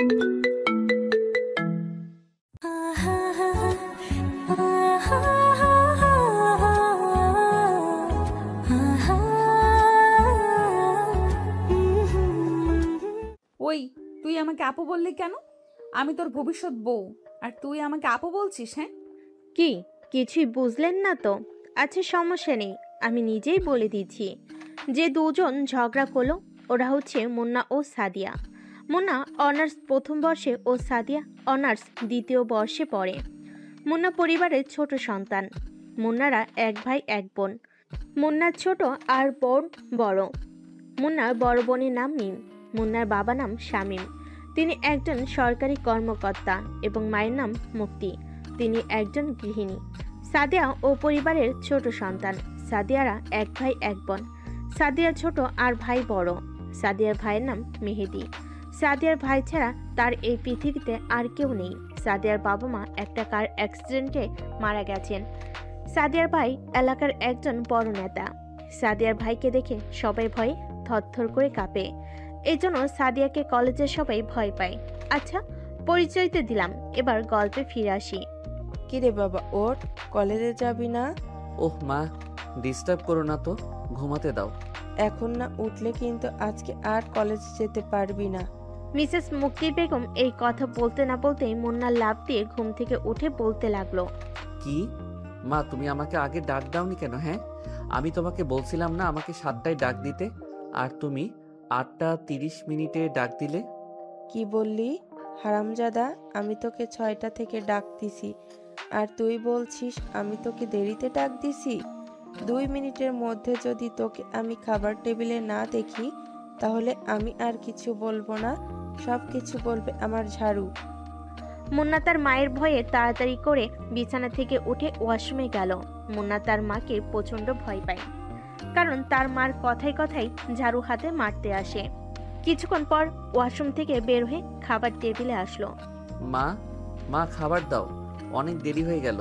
ওই, তুই আমাকে আপু বললি কেন? আমি তোর ভবিষ্যৎ বউ, আর তুই আমাকে আপু বলছিস? হ্যাঁ, কি কিছুই বুঝলেন না তো? আচ্ছা সমস্যা নেই, আমি নিজেই বলে দিচ্ছি। যে দুজন ঝগড়া করলো ওরা হচ্ছে মুন্না ও সাদিয়া। মুন্না অনার্স প্রথম বর্ষে ও সাদিয়া অনার্স দ্বিতীয় বর্ষে পড়ে। মুন্না পরিবারের ছোট সন্তান। মুন্নারা এক ভাই এক বোন। মুন্নার ছোট আর বোন বড়। মুন্নার বড় বোনের নাম মিম। মুন্নার বাবা নাম শামীম, তিনি একজন সরকারি কর্মকর্তা, এবং মায়ের নাম মুক্তি, তিনি একজন গৃহিণী। সাদিয়া ও পরিবারের ছোট সন্তান। সাদিয়ারা এক ভাই এক বোন। সাদিয়া ছোট আর ভাই বড়। সাদিয়ার ভাইয়ের নাম মেহেদি। সাদিয়ার ভাই ছাড়া তার এই পৃথিবীতে আর কেউ নেই। সাদিয়ার বাবা মা একটা কার অ্যাক্সিডেন্টে মারা গেছেন। সাদিয়ার ভাই এলাকার একজন বড় নেতা। সাদিয়ার ভাইকে দেখে সবাই ভয়ে থরথর করে কাঁপে। এই জন্য সাদিয়াকে কলেজের সবাই ভয় পায়। আচ্ছা, পরিচয় তো দিলাম, এবার গল্পে ফিরে আসি। কিরে বাবা, ওঠ, কলেজে যাবি না? ওহ মা, ডিস্টার্ব করো না তো, ঘুমাতে দাও। এখন না উঠলে কিন্তু আজকে আর কলেজে যেতে পারবি না। মিসেস মুক্তি বেগম এই কথা বলতে না বলতেই মুন্না লাফ দিয়ে ঘুম থেকে উঠে বলতে লাগলো, কি মা, তুমি আমাকে আগে ডাক দাওনি কেন? হ্যাঁ, আমি তোমাকে বলছিলাম না আমাকে 7টায় ডাক দিতে, আর তুমি 8টা 30 মিনিটে ডাক দিলে। কি বললি হারামজাদা? আমি তোকে 6টা থেকে ডাক দিছি, আর তুই বলছিস আমি তোকে দেরিতে ডাক দিছি? 2 মিনিটের মধ্যে যদি তোকে আমি খাবার টেবিলে না দেখি, তাহলে আমি আর কিছু বলবো না, সব কিছু বলবে আমার ঝাড়ু। মুন্না তার মায়ের ভয়ে তাড়াতাড়ি করে বিছানা থেকে উঠে ওয়াশরুমে গেল। মুন্না তার মাকে প্রচন্ড ভয় পায়, কারণ তার মার কথায় কথায় ঝাড়ু হাতে মারতে আসে। কিছুক্ষণ পর ওয়াশরুম থেকে বের হয়ে খাবার টেবিলে আসলো। মা, মা খাবার দাও, অনেক দেরি হয়ে গেল,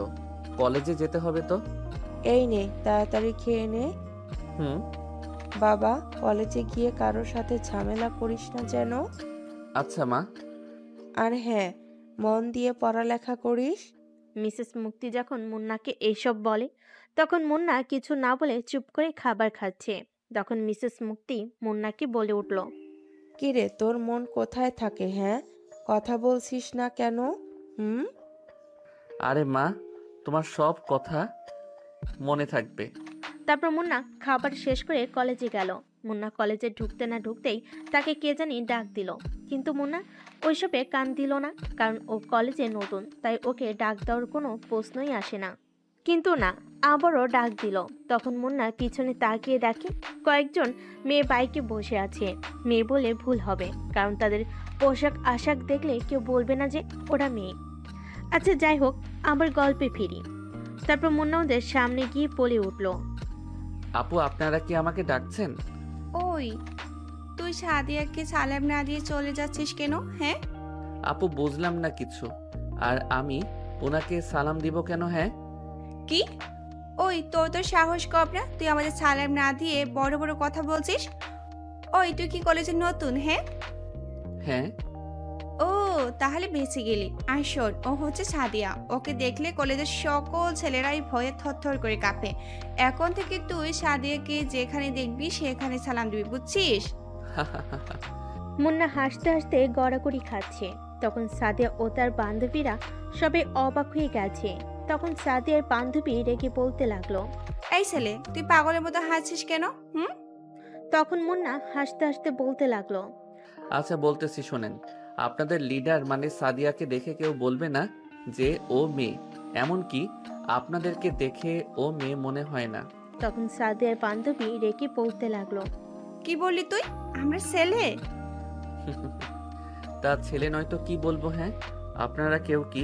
কলেজে যেতে হবে তো। এই নে, তাড়াতাড়ি খেয়ে নে। হুম। বাবা, কলেজে গিয়ে কারোর সাথে ঝামেলা করিস না যেন। আচ্ছা মা। আর হ্যাঁ, মন দিয়ে পড়ালেখা করিস। মিসেস মুক্তি যখন মুন্নাকে এইসব বলে, তখন মুন্না কিছু না বলে চুপ করে খাবার খাচ্ছে। তখন মিসেস মুক্তি মুন্নাকে বলে উঠল, কিরে, তোর মন কোথায় থাকে? হ্যাঁ, কথা বলছিস না কেন? হুম। আরে মা, তোমার সব কথা মনে থাকবে। তারপর মুন্না খাবার শেষ করে কলেজে গেল। মুন্না কলেজে ঢুকতে না ঢুকতেই তাকে কে জানি ডাক দিল, কিন্তু মুন্না ওইসবে কান দিল না, কারণ ও কলেজে নতুন, তাই ওকে ডাক দেওয়ার কোনো প্রশ্নই আসে না। কিন্তু না, আবারও ডাক দিল। তখন মুন্না পিছনে তাকিয়ে দেখে কয়েকজন মেয়ে বাইকে বসে আছে। মেয়ে বলে ভুল হবে, কারণ তাদের পোশাক আশাক দেখলে কেউ বলবে না যে ওরা মেয়ে। আচ্ছা যাই হোক, আবার গল্পে ফিরি। তারপর মুন্না ওদের সামনে গিয়ে বলে উঠল, আপু, আপনারা কি আমাকে ডাকছেন? ওই, তুই সাদিয়াকে সালাম না দিয়ে চলে যাচ্ছিস কেন? হ্যাঁ, আপু, বুঝলাম না কিছু। আর আমি ওনাকে সালাম দিব কেন? হ্যাঁ, কি? ওই, তোর তো সাহস কম না, তুই আমাদের সালাম না দিয়ে বড় বড় কথা বলছিস? ওই, তুই কি কলেজে নতুন? হ্যাঁ। হ্যাঁ। ও, তাহলে বেঁচে গেলি। আর শোন, ও হচ্ছে সাদিয়া। ওকে দেখলে কলেজের সকল ছেলেরাই ভয়ে থরথর করে কাঁপে। এখন থেকে তুই সাদিয়াকে যেখানে দেখবি সেখানে সালাম দিবি, বুঝছিস? মুন্না হাসতে হাসতে গড়াগড়ি খাচ্ছে। তখন সাদিয়া ও তার বান্ধবীরা সবাই অবাক হয়ে গেছে। তখন সাদিয়ার বান্ধবী রেগে বলতে লাগলো, এই ছেলে, তুই পাগলের মতো হাসছিস কেন? হুম। তখন মুন্না হাসতে হাসতে বলতে লাগলো, আচ্ছা বলতেছি শোনেন, আপনাদের লিডার মানে সাদিয়াকে দেখে কেউ বলবে না যে ও মেয়ে, এমনকি আপনাদেরকে দেখে ও মেয়ে মনে হয় না। তখন সাদিয়ার বান্ধবী রেগে বলতে লাগলো, কি বললি তুই? আমরা ছেলে? তা ছেলে নয় তো কি বলবো? হ্যাঁ, আপনারা কেউ কি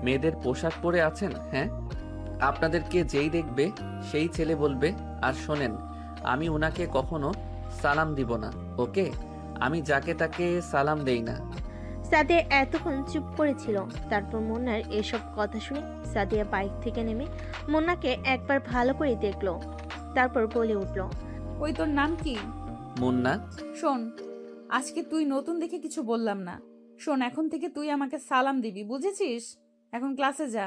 মেয়েদের পোশাক পরে আছেন? হ্যাঁ, আপনাদেরকে যেই দেখবে সেই ছেলে বলবে। আর শোনেন, আমি ওনাকে কখনো সালাম দিব না, ওকে? আমি যাকে তাকে সালাম দেই না। সাদিয়া এতক্ষণ চুপ করেছিল। তারপর মুন্নার এসব কথা শুনে সাদিয়া বাইক থেকে নেমে মুন্নাকে একবার ভালো করে দেখলো। তারপর বলে উঠলো, ওই তোর নাম কি? মুন্না। শোন, আজকে তুই নতুন দেখে কিছু বললাম না, শোন, এখন থেকে তুই আমাকে সালাম দিবি, বুঝেছিস? এখন ক্লাসে যা।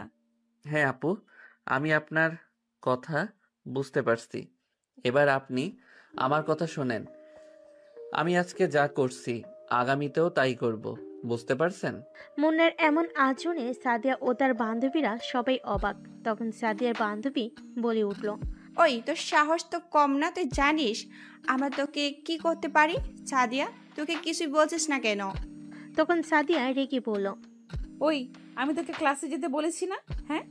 হ্যাঁ আপু, আমি আপনার কথা বুঝতে পারছি। এবার আপনি আমার কথা শোনেন। আমি আজকে যা করছি আগামীতেও তাই করব, বুঝতে পারছেন? মুন্নার এমন আচরণে সাদিয়া ও তার বান্ধবীরা সবাই অবাক। তখন সাদিয়ার বান্ধবী বলে উঠল, ওই তোর সাহস তো কম না, তুই জানিস আমরা তোকে কি করতে পারি? সাদিয়া, তোকে কিছুই বলছিস না কেন? তখন সাদিয়া রেগে বলল। ওই, আমি তোকে ক্লাসে যেতে বলেছি না? হ্যাঁ,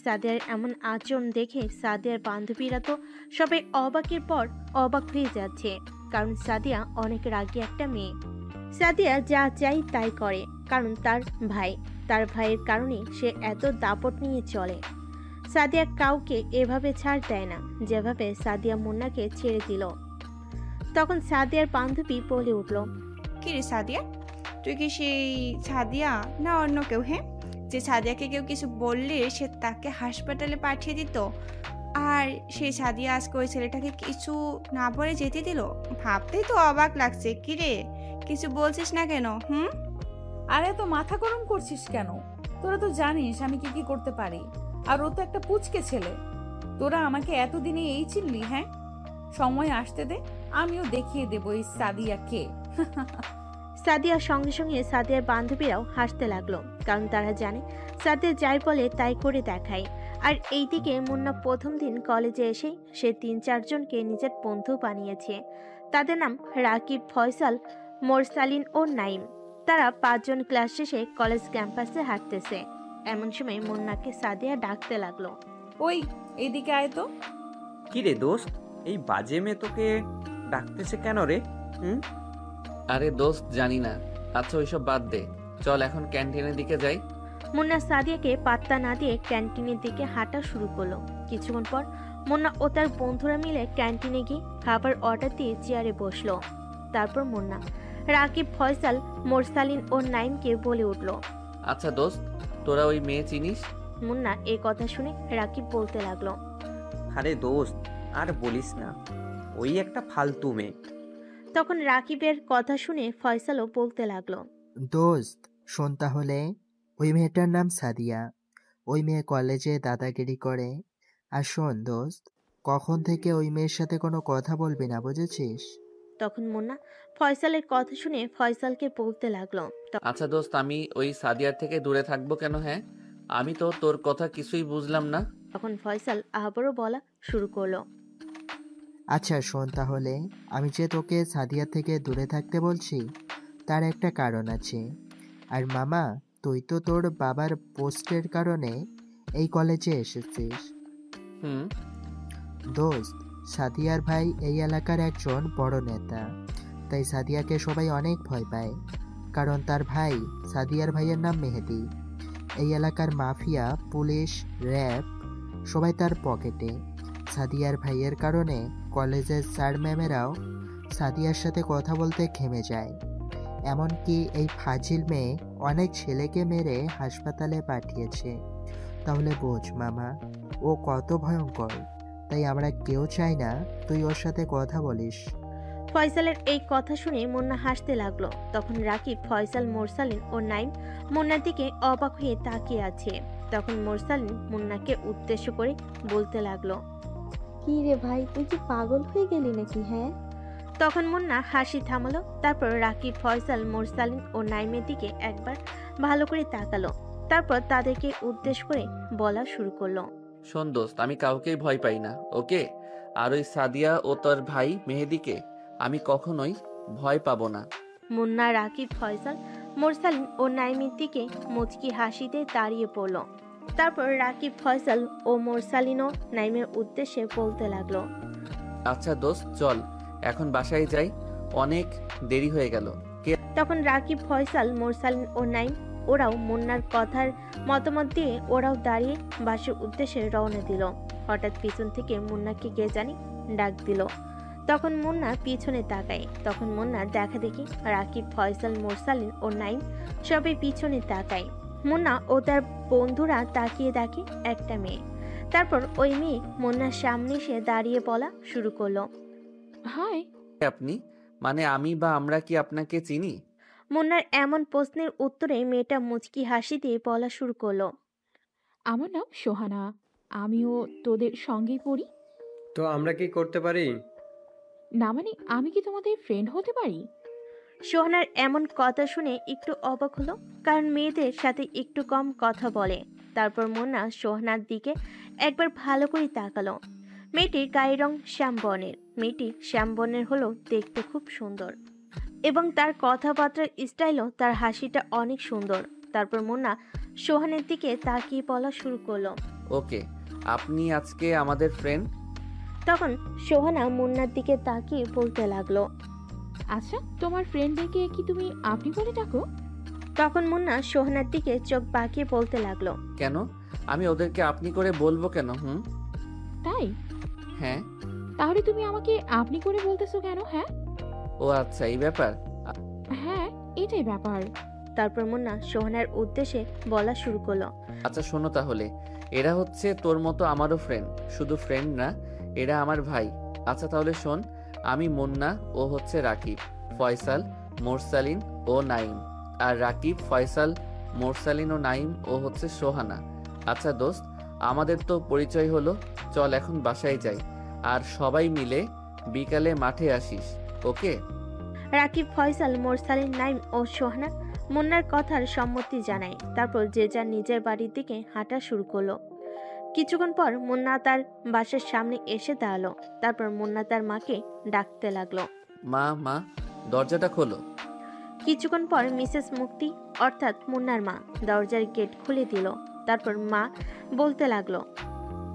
সাদিয়ার এমন আচরণ দেখে সাদিয়ার বান্ধবীরা তো সবাই অবাকের পর অবাক হয়ে যাচ্ছে, কারণ সাদিয়া অনেক রাগী একটা মেয়ে। সাদিয়া যা চাই তাই করে, কারণ তার ভাইয়ের কারণে সে এত দাপট নিয়ে চলে। সাদিয়া কাউকে এভাবে ছাড় দেয় না, যেভাবে সাদিয়া মুন্নাকে ছেড়ে দিল। তখন সাদিয়ার বান্ধবী বলে উঠল, কি রে সাদিয়া, তুই কি সেই সাদিয়া না অন্য কেউ? হ্যাঁ, যে সাদিয়াকে কেউ কিছু বললে সে তাকে হাসপাতালে পাঠিয়ে দিত, আর সেই সাদিয়া আজকে ওই ছেলেটাকে কিছু না বলে যেতে দিল? ভাবতেই তো অবাক লাগছে। কি রে, কিছু বলছিস না কেন? আরে এত মাথা গরম করছিস কেন? তোরা তো জানিস আমি কি কি করতে পারি, আর ও তো একটা পুচকে ছেলে। তোরা আমাকে এতদিনে এই চিনলি? হ্যাঁ, সময় আসতে দে, আমিও দেখিয়ে দেবো এই সাদিয়া কে। সাদিয়ার সঙ্গে সঙ্গে সাদিয়ার বান্ধবীরাও হাসতে লাগলো, কারণ তারা জানে সাদিয়া যাই বলে তাই করে দেখায়। আর এইদিকে মুন্না প্রথম দিন কলেজে এসে সে ৩-৪ জনকে নিজের বন্ধু বানিয়েছে। তাদের নাম রাকিব, ফয়সাল, মোরসালিন ও নাইম। তারা ৫ জন ক্লাস শেষে কলেজ ক্যাম্পাসে হাঁটতেছে। এমন সময় মুন্নাকে সাদিয়া ডাকতে লাগলো। ওই, এইদিকে আয় তো। কি রে দোস্ত, এই বাজে মেয়ে তোকে ডাকতেছে কেন রে? আরে দোস্ত, জানি না। আচ্ছা ওইসব বাদ দে, চল এখন ক্যান্টিনের দিকে যাই। মুন্না সাদিয়াকে পাত্তা না দিয়ে ক্যান্টিনের দিকে হাঁটা শুরু করলো। কিছুক্ষণ পর মুন্না ও তার বন্ধুরা মিলে ক্যান্টিনে গিয়ে খাবার অর্ডার দিয়ে চেয়ারে বসলো। তারপর মুন্না রাকিব, ফয়সাল, মোরসালিন ও নাইমকে বলে উঠল, আচ্ছা দোস্ত, তোরা ওই মেয়ে চিনিস? মুন্না এই কথা শুনে রাকিব বলতে লাগলো, আরে দোস্ত, আর বলিস না, ওই একটা ফালতু মেয়ে। তখন রাকিবের কথা শুনে ফয়সালও বলতে লাগলো, দোস্ত শোন তাহলে, ওই মেয়েটার নাম সাদিয়া। ওই মেয়ে কলেজে দাদাগিরি করে। আর শোন দোস্ত, কখন থেকে ওই মেয়ের সাথে কোনো কথা বলবি না, বুঝেছিস? তখন মুন্না ফয়সালের কথা শুনে ফয়সালকে বলতে লাগলো, আচ্ছা দোস্ত, আমি ওই সাদিয়ার থেকে দূরে থাকবো কেন? হ্যাঁ, আমি তো তোর কথা কিছুই বুঝলাম না। তখন ফয়সাল আবারও বলা শুরু করলো, আচ্ছা শোন তাহলে, আমি যে তোকে সাদিয়া থেকে দূরে থাকতে বলছি তার একটা কারণ আছে। আর মামা, তুই তো তোর বাবার পোস্টের কারণে এই কলেজে এসেছিস। হুম। দোস্ত, সাদিয়ার ভাই এই এলাকার একজন বড় নেতা। তাই সাদিয়াকে সবাই অনেক ভয় পায়, কারণ তার ভাই, সাদিয়ার ভাইয়ের নাম মেহেদি। এই এলাকার মাফিয়া, পুলিশ, র্যাব সবাই তার পকেটে। সাদিয়ার ভাইয়ের কারণে কলেজের স্যার ম্যামেরাও সাদিয়ার সাথে কথা বলতে ঘেমে যায়। এমনকি এই ফাজিল মেয়ে অনেক ছেলেকে মেরে হাসপাতালে পাঠিয়েছে। তাহলে বোঝ মামা, ও কত ভয়ঙ্কর। তাই আমরা কেউ চাই না তুই ওর সাথে কথা বলিস। ফয়সালের এই কথা শুনে মুন্না হাসতে লাগলো। তখন রাকিব, ফয়সাল, মোরসালিন ও নাইম মুন্নার দিকে অবাক হয়ে তাকিয়ে আছে। তখন মোরসালিন মুন্নাকে উদ্দেশ্য করে বলতে লাগলো, কি রে ভাই, তুই কি পাগল হয়ে গেলি নাকি? হ্যাঁ, তখন মুন্না হাসি থামালো। তারপর রাকিব, ফয়সাল, মোরসালিন ও নাইমের দিকে একবার ভালো করে তাকালো। তারপর তাদেরকে উদ্দেশ্য করে বলা শুরু করলো, শোন দোস্ত, আমি কাউকেই ভয় পাই না, ওকে? আর ওই সাদিয়া ও তোর ভাই মেহেদিকে আমি কখনোই ভয় পাবো না। মুন্না, রাকিব, ফয়সাল, মোরসালিন ও নাইমের দিকে মুচকি হাসিতে দাঁড়িয়ে পড়ল। তারপর রাকিব, ফয়সাল ও মোরসালিনও নাইমের উদ্দেশ্যে বলতে লাগলো, আচ্ছা দোস্ত, চল এখন বাসায় যাই, অনেক দেরি হয়ে গেল। তখন রাকিব, ফয়সাল, মোরসালিন ও নাইম ওরাও মুন্নার কথার মতামত দিয়ে ওরাও দাঁড়িয়ে বাসের উদ্দেশ্যে রওনা দিল। হঠাৎ পিছন থেকে মুন্নাকে কে জানি ডাক দিল। তখন মুন্না পিছনে তাকায়। তখন মুন্না দেখা দেখি রাকিব, ফয়সাল, মোরসালিন ও নাইম সবাই পিছনে তাকায়। মুন্না ও তার বন্ধুরা তাকিয়ে দেখে একটা মেয়ে। তারপর ওই মেয়ে মুন্নার সামনে এসে দাঁড়িয়ে বলা শুরু করলো, হাই। আপনি মানে আমি বা আমরা কি আপনাকে চিনি? মুন্নার এমন প্রশ্নের উত্তরে মেয়েটা মুচকি হাসি দিয়ে বলা শুরু করলো। আমার নাম সোহানা, আমিও তোদের সঙ্গেই পড়ি। তো আমরা কি করতে পারি? না মানে আমি কি তোমাদের ফ্রেন্ড হতে পারি? সোহানার এমন কথা শুনে একটু অবাক হলো, কারণ মেয়েদের সাথে একটু কম কথা বলে। তারপর মুন্না সোহানার দিকে একবার ভালো করে তাকালো। মেয়েটির গায়ের রং শ্যাম বর্ণের। মেয়েটি শ্যাম বর্ণের হলেও দেখতে খুব সুন্দর, এবং তার কথাবার্তার স্টাইলও, তার হাসিটা অনেক সুন্দর। তারপর মুন্না সোহানের দিকে তাকিয়ে বলা শুরু করলো। ওকে, আপনি আজকে আমাদের ফ্রেন্ড? তখন সোহানা মুন্নার দিকে তাকিয়ে বলতে লাগলো। আচ্ছা, তোমার ফ্রেন্ডদেরকে কি তুমি আপনি বলে ডাকো? তখন মুন্না সোহানার দিকে চোখ বাঁকিয়ে বলতে লাগলো। কেন? আমি ওদেরকে আপনি করে বলবো কেন? তাই? হ্যাঁ। তাহলে তুমি আমাকে আপনি করে বলতেছো কেন? হ্যাঁ। ও আচ্ছা, এই ব্যাপার। হ্যাঁ, এটাই ব্যাপার। তারপর মুন্না সোহানার উদ্দেশ্যে বলা শুরু করলো। আচ্ছা শোনো তাহলে, এরা হচ্ছে তোর মতো আমারও ফ্রেন্ড। শুধু ফ্রেন্ড না, এরা আমার ভাই। আচ্ছা তাহলে শোন, আমি মুন্না, ও হচ্ছে রাকিব, ফয়সাল, মোরসালিন ও নাইম। আর রাকিব, ফয়সাল, মোরসালিন ও নাইম ও হচ্ছে সোহানা। আচ্ছা দোস্ত, আমাদের তো পরিচয় হলো, চল এখন বাসায় যাই, আর সবাই মিলে বিকালে মাঠে আসিস, ওকে? রাকিব, ফয়সাল, মোরসালিন, নাইম ও সোহানা মুন্নার কথার সম্মতি জানায়। তারপর যে যার নিজের বাড়ির দিকে হাঁটা শুরু করলো। কিছুক্ষণ পর মুন্না তার বাসার সামনে এসে দাঁড়ালো। তারপর মুন্না তার মাকে ডাকতে লাগলো। মা, মা, দরজাটা খোলো। কিছুক্ষণ পর মিসেস মুক্তি অর্থাৎ মুন্নার মা দরজার গেট খুলে দিল। তারপর মা বলতে লাগলো।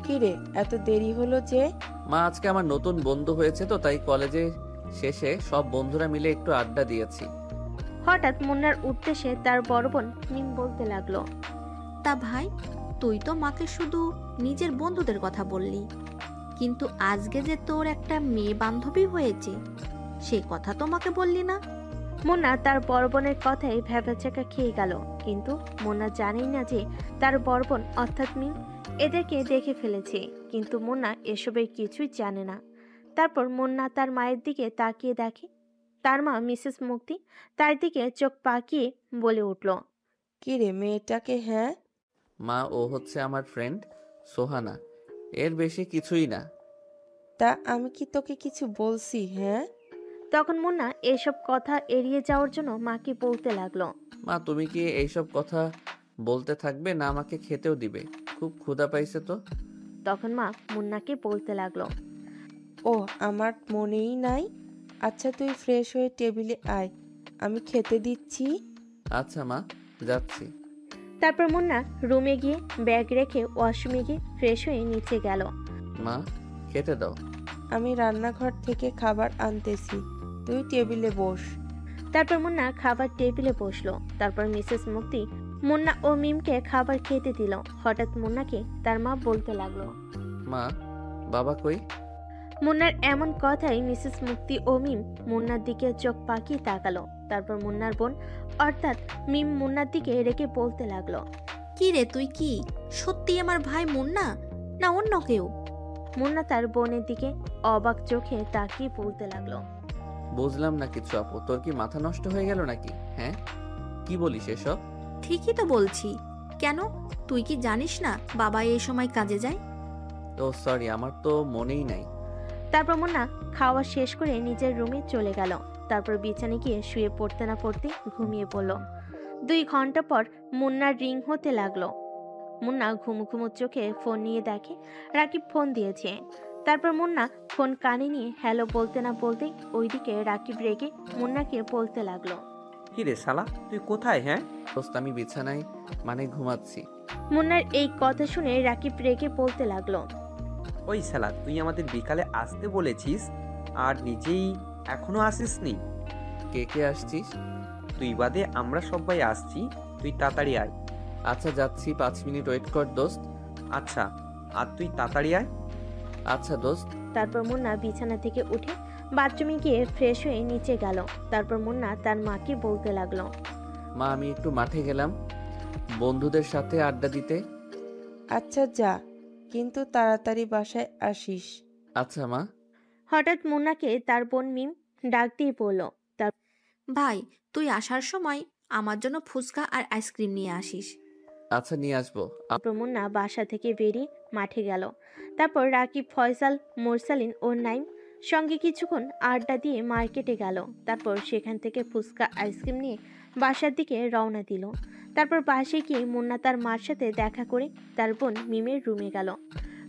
কিরে, এত দেরি হলো যে? মা, আজকে আমার নতুন বন্ধু হয়েছে তো, তাই কলেজে শেষে সব বন্ধুরা মিলে একটু আড্ডা দিয়েছি। হঠাৎ মুন্নার উদ্দেশ্যে তার বড় বোন মিম বলতে লাগলো। তা ভাই, তুই তো মাকে শুধু নিজের বন্ধুদের কথা বললি, কিন্তু আজকে যে তোর একটা মেয়ে বান্ধবী হয়েছে সে কথা তো মাকে বললি না। মুন্না তার বড় বোনের কথায় ভ্যাবাচাকা খেয়ে গেল, কিন্তু মুন্না জানেই না যে তার বড় বোন অর্থাৎ মিম এদেরকে দেখে ফেলেছে, কিন্তু মুন্না এসবের কিছুই জানে না। তারপর মুন্না তার মায়ের দিকে তাকিয়ে দেখে তার মা মিসেস মুক্তি তার দিকে চোখ পাকিয়ে বলে উঠল। কিরে মেয়েটাকে? হ্যাঁ মা, ও হচ্ছে আমার ফ্রেন্ড সোহানা, এর বেশি কিছুই না। তা আমি কি তোকে কিছু বলছি? হ্যাঁ। তখন মুন্না এসব কথা এড়িয়ে যাওয়ার জন্য মাকে বলতে লাগলো। মা, তুমি কি এইসব কথা বলতে থাকবে, না আমাকে খেতেও দিবে? খুব ক্ষুধা পাইছে তো। তখন মা মুন্নাকে বলতে লাগলো। ও, আমার মনেই নাই। আচ্ছা তুই ফ্রেশ হয়ে টেবিলে আয়, আমি খেতে দিচ্ছি। আচ্ছা মা, যাচ্ছি। তারপর মুন্না রুমে গিয়ে ব্যাগ রেখে ওয়াশরুমে গিয়ে ফ্রেশ হয়ে নিচে গেল। মা, খেতে দাও। আমি রান্নাঘর থেকে খাবার আনতেছি, তুই টেবিলে বস। তারপর মুন্না খাবার টেবিলে বসলো। তারপর মিসেস মুক্তি মুন্না ও মিমকে খাবার খেতে দিল। হঠাৎ মুন্নাকে তার মা বলতে লাগলো। মা, বাবা কই? মুন্নার এমন কথাই মিসেস মুক্তি ও মিম মুন্নার দিকে চোখ পাকিয়ে তাকালো। তারপর মুন্নার বোন অর্থাৎ মিম মুন্নার দিকে রেখে বলতে লাগলো। কি রে, তুই কি সত্যি আমার ভাই মুন্না, না অন্য কেউ? মুন্না তার বোনের দিকে অবাক চোখে তাকিয়ে বলতে লাগলো। বুঝলাম না কিছু আপু, তোর কি মাথা নষ্ট হয়ে গেল নাকি? হ্যাঁ, কি বলিস এসব? ঠিকই তো বলছি। কেন, তুই কি জানিস না বাবা এই সময় কাজে যায়? ও সরি, আমার তো মনেই নাই। তারপর মুন্না খাওয়া শেষ করে নিজের রুমে চলে গেল। তারপর বিছানায় গিয়ে শুয়ে পড়তে না পড়তে ঘুমিয়ে পড়ল। 2 ঘন্টা পর মুন্নার রিং হতে লাগলো। মুন্না ঘুমু ঘুমু চোখে ফোন নিয়ে দেখে রাকিব ফোন দিয়েছে। তারপর মুন্না ফোন কানে নিয়ে হ্যালো বলতে না বলতেই ওইদিকে রাকিব রেগে মুন্নাকে বলতে লাগলো। কি রে শালা, তুই কোথায়? হ্যাঁ দোস্ত, আমি বিছানায় মানে ঘুমাচ্ছি। মুন্নার এই কথা শুনে রাকিব রেগে বলতে লাগলো। ওই শালা, তুই আমাদের বিকালে আসতে বলেছিস আর নিজেই এখনো আসিসনি। কে কে আসছিস? তুই বাদে আমরা সবাই আসছি, তুই তাড়াতাড়ি আয়। আচ্ছা যাচ্ছি, 5 মিনিট ওয়েট কর দোস্ত। আচ্ছা, আর তুই তাড়াতাড়ি আয়। আচ্ছা দোস্ত। তারপর মুন্না বিছানা থেকে উঠে বাথরুমে গিয়ে ফ্রেশ হয়ে নিচে গেল। তারপর মুন্না তার মাকে বলতে লাগলো। মা, আমি একটু মাঠে গেলাম বন্ধুদের সাথে আড্ডা দিতে। আচ্ছা যা, কিন্তু তাড়াতাড়ি বাসায় আসিস। আচ্ছা মা। হঠাৎ মুন্নাকে তার বোন মিম ডাক দিয়ে বলল। তার ভাই, তুই আসার সময় আমার জন্য ফুচকা আর আইসক্রিম নিয়ে আসিস। আচ্ছা, নিয়ে আসবো। তারপর মুন্না বাসা থেকে বেরিয়ে মাঠে গেল। তারপর রাকিব, ফয়সাল, মোরসালিন ও নাইম সঙ্গে কিছুক্ষণ আড্ডা দিয়ে মার্কেটে গেল। তারপর সেখান থেকে ফুচকা আইসক্রিম নিয়ে বাসার দিকে রওনা দিল। তারপর বাসে গিয়ে মুন্না তার মার সাথে দেখা করে তার বোন মিমের রুমে গেল।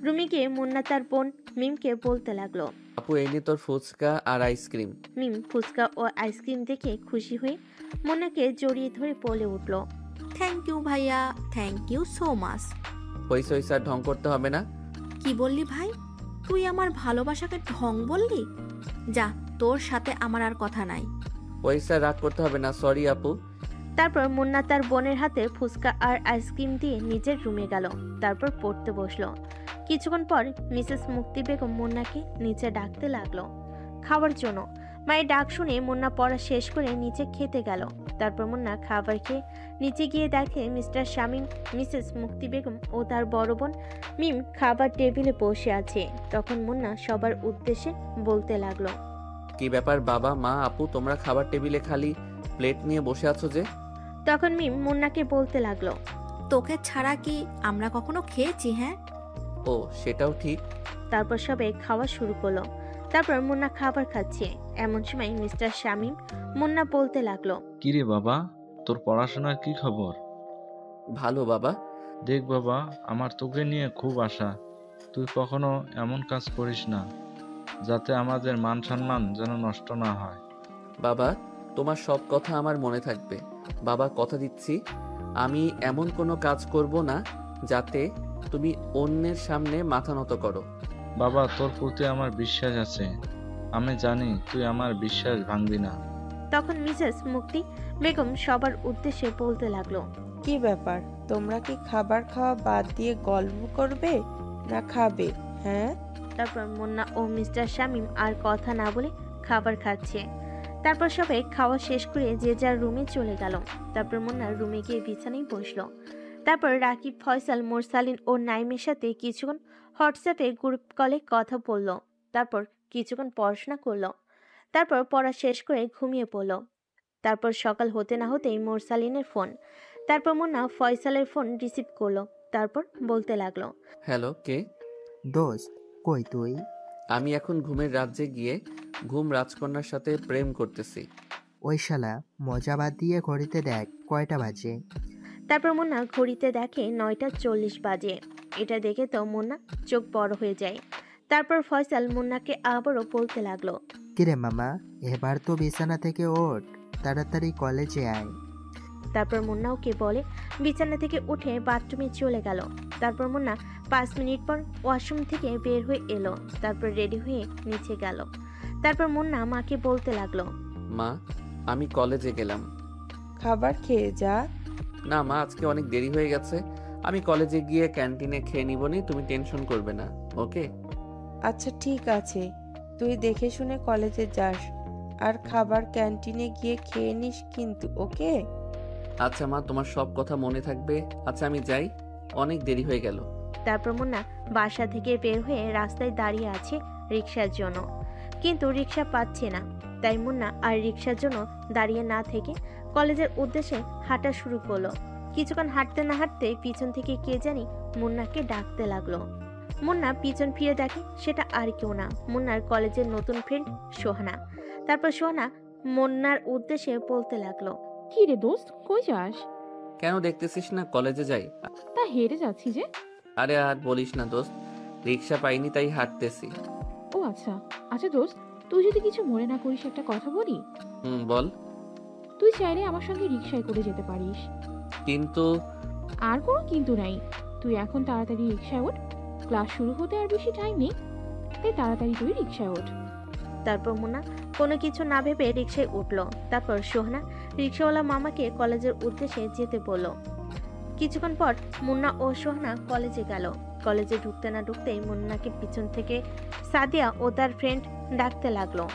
রুমে গিয়ে মুন্না তার বোন মিমকে বলতে লাগলো। আপু, এই নে তোর ফুচকা আর আইসক্রিম। মিম ফুচকা ও আইসক্রিম দেখে খুশি হয়ে মুন্নাকে জড়িয়ে ধরে বলে উঠল, থ্যাংক ইউ ভাইয়া, থ্যাংক ইউ সো মাচ। হইছে হইছে, আর ঢং করতে হবে না। কি বললি ভাই? তুই আমার ভালোবাসাকে ঢং বললি? যা, তোর সাথে আমার আর কথা নাই। হইছে, রাগ করতে হবে না। সরি আপু। তারপর মুন্না তার বোনের হাতে ফুচকা আর আইসক্রিম দিয়ে নিজের রুমে গেল। তারপর পড়তে বসলো। কিছুক্ষণ পর মিসেস মুক্তি বেগম মুন্নাকে নিচে ডাকতে লাগলো খাওয়ার জন্য। মায়ের ডাক শুনে মুন্না পড়া শেষ করে নিচে খেতে গেল। তারপর মুন্না খাবার খেয়ে নিচে গিয়ে দেখে মিস্টার শামীম, মিসেস মুক্তি বেগম ও তার বড় বোন মিম খাবার টেবিলে বসে আছে। তখন মুন্না সবার উদ্দেশ্যে বলতে লাগলো, কি ব্যাপার বাবা, মা, আপু, তোমরা খাবার টেবিলে খালি প্লেট নিয়ে বসে আছো যে? তখন মিম মুন্নাকে বলতে লাগলো, তোকে ছাড়া কি আমরা কখনো খেয়েছি? হ্যাঁ। ও, সেটাও ঠিক। তারপর সবাই খাওয়া শুরু করলো। তারপর মুন্না খাবার খাচ্ছে। এমন সময় মিস্টার শামীম মুন্না বলতে লাগলো, কিরে বাবা, তোর পড়াশোনার কি খবর? ভালো বাবা। দেখ বাবা, আমার তোকে নিয়ে খুব আশা। তুই কখনো এমন কাজ করিস না যাতে আমাদের মান সম্মান যেন নষ্ট না হয়। বাবা, তোমার সব কথা আমার মনে থাকবে। বাবা, কথা দিচ্ছি আমি এমন কোনো কাজ করব না যাতে তুমি অন্যের সামনে মাথা নত করো। বাবা, তোর প্রতি আমার বিশ্বাস আছে। আমি জানি তুই আমার বিশ্বাস ভাঙবি না। তখন মিসেস মুক্তি বেগম সবার উদ্দেশ্যে বলতে লাগলো, কি ব্যাপার, তোমরা কি খাবার খাওয়া বাদ দিয়ে গল্প করবে না খাবে? হ্যাঁ। তারপর মুন্না ও মিস্টার শামীম আর কথা না বলে খাবার খাচ্ছে। তারপর সবাই খাওয়া শেষ করে যে যার রুমে চলে গেল। তারপর মুন্না রুমে গিয়ে বিছানায় বসলো। তারপর রাকিব, ফয়সাল, মোরসালিন ও নাইমের সাথে কিছুক্ষণ হোয়াটসঅ্যাপে গ্রুপ কলে কথা বলল। তারপর কিছুক্ষণ পড়াশোনা করলো। তারপর পড়া শেষ করে ঘুমিয়ে পড়ল। তারপর সকাল হতে না হতেই মোরসালিনের ফোন। তারপর মুন্না ফয়সালের ফোন রিসিভ করলো। তারপর বলতে লাগলো, হ্যালো, কে? দোস্ত, কই তুই? আমি এখন ঘুমের রাজ্যে গিয়ে ঘুম রাজকন্যার সাথে প্রেম করতেছি। ওই শালা, মজা বাদ দিয়ে ঘড়িতে দেখ কয়টা বাজে। তারপর মুন্না ঘড়িতে দেখে 9:40 বাজে। এটা দেখে তো মুন্না চোখ বড় হয়ে যায়। তারপর ফয়সাল মুন্নাকে আবারও বলতে লাগলো, কিরে মামা, এবার তো বিছানা থেকে ওঠ, তাড়াতাড়ি কলেজে আয়। তারপর মুন্না ওকে বলে বিছানা থেকে উঠে বাথরুমে চলে গেল। তারপর মুন্না 5 মিনিট পর ওয়াশরুম থেকে বের হয়ে এলো। তারপর রেডি হয়ে নিচে গেল। তারপর মুন্না মাকে বলতে লাগলো, মা, আমি কলেজে গেলাম। খাবার খেয়ে যা। না মা, আজকে অনেক দেরি হয়ে গেছে। আমি কলেজে গিয়ে ক্যান্টিনে খেয়ে নিবনি, তুমি টেনশন করবে না, ওকে? আচ্ছা ঠিক আছে, তুই দেখে শুনে কলেজে যাস আর খাবার ক্যান্টিনে গিয়ে খেয়ে নিস কিন্তু, ওকে? আচ্ছা মা, তোমার সব কথা মনে থাকবে। আচ্ছা আমি যাই, অনেক দেরি হয়ে গেল। তারপর মুন্না বাসা থেকে বের হয়ে রাস্তায় দাঁড়িয়ে আছে রিক্সার জন্য, কিন্তু রিক্সা পাচ্ছে না। তাই মুন্না আর রিক্সার জন্য দাঁড়িয়ে না থেকে কলেজের উদ্দেশ্যে হাঁটা শুরু করলো। কিছুক্ষণ হাঁটতে না হাঁটতে পিছন থেকে কে জানি মুন্নাকে ডাকতে লাগলো। মুন্না পিছন ফিরে দেখে সেটা আর কেউ না, মুন্নার কলেজের নতুন ফ্রেন্ড সোহানা। তারপর সোহানা মুন্নার উদ্দেশ্যে বলতে লাগলো, কি রে দোস্ত, কই যাস? কেন দেখতেছিস না কলেজে যাই? তা হেঁটে যাচ্ছি যে। আরে আর বলিস না দোস্ত, রিক্সা পাইনি তাই হাঁটতেছি। ও আচ্ছা আচ্ছা দোস্ত, তুই যদি কিছু মনে না করিস একটা কথা বলি। বল। তুই চাইলে আমার সঙ্গে রিক্সায় করে যেতে পারিস। কিন্তু? আর কোনো কিন্তু নাই, তুই এখন তাড়াতাড়ি রিক্সায় ওঠ, ক্লাস শুরু হতে আর বেশি টাইম নেই, তাই তাড়াতাড়ি তুই রিক্সায় ওঠ। তারপর মুন্না কোনো কিছু না ভেবে রিক্সায় উঠলো। তারপর সোহানা রিক্সাওয়ালা মামাকে কলেজের উদ্দেশ্যে যেতে বলল। কিছুক্ষণ পর মুন্না ও সোহানা কলেজে গেল। কলেজে ঢুকতে না ঢুকতেই মুন্নাকে পিছন থেকে সাদিয়া ও তার ফ্রেন্ড ডাকতে লাগলো,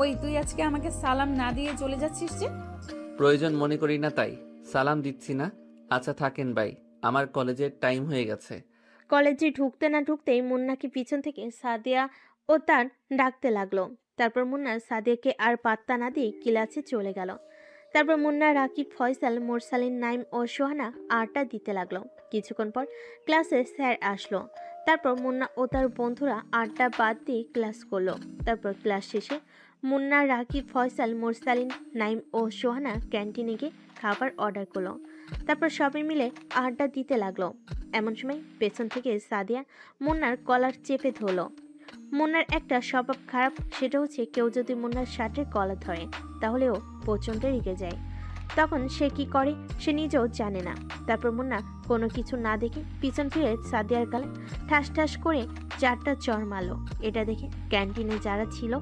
ওই তুই আজকে আমাকে সালাম না দিয়ে চলে যাচ্ছিস যে? প্রয়োজন মনে করি না তাই সালাম দিচ্ছি না। আচ্ছা থাকেন ভাই, আমার কলেজের টাইম হয়ে গেছে। কলেজে ঢুকতে না ঢুকতেই মুন্নাকে পিছন থেকে সাদিয়া ও তার ডাকতে লাগলো। তারপর মুন্না সাদিয়াকে আর পাত্তা না দিয়ে ক্লাসে চলে গেল। তারপর মুন্না, রাকিব, ফয়সাল, মোরসালিন, নাইম ও সোহানা আড্ডা দিতে লাগলো। কিছুক্ষণ পর ক্লাসে স্যার আসলো। তারপর মুন্না ও তার বন্ধুরা আড্ডা বাদ দিয়ে ক্লাস করলো। তারপর ক্লাস শেষে মুন্না, রাকিব, ফয়সাল, মোরসালিন, নাইম ও সোহানা ক্যান্টিনে গিয়ে খাবার অর্ডার করলো। তারপর সবাই মিলে আড্ডা দিতে লাগলো। এমন সময় পেছন থেকে সাদিয়া মুন্নার কলার চেপে ধরলো। মুন্নার একটা স্বভাব খারাপ, সেটা হচ্ছে কেউ যদি মুন্নার শার্টের কলার ধরে তাহলে ও প্রচণ্ড রেগে যায়। তখন সে কি করে সে নিজেও জানে না। তারপর মুন্না কোনো কিছু না দেখে পিছন ফিরে সাদিয়ার গালে ঠাস ঠাস করে 4টা চড় মারল। এটা দেখে ক্যান্টিনে যারা ছিল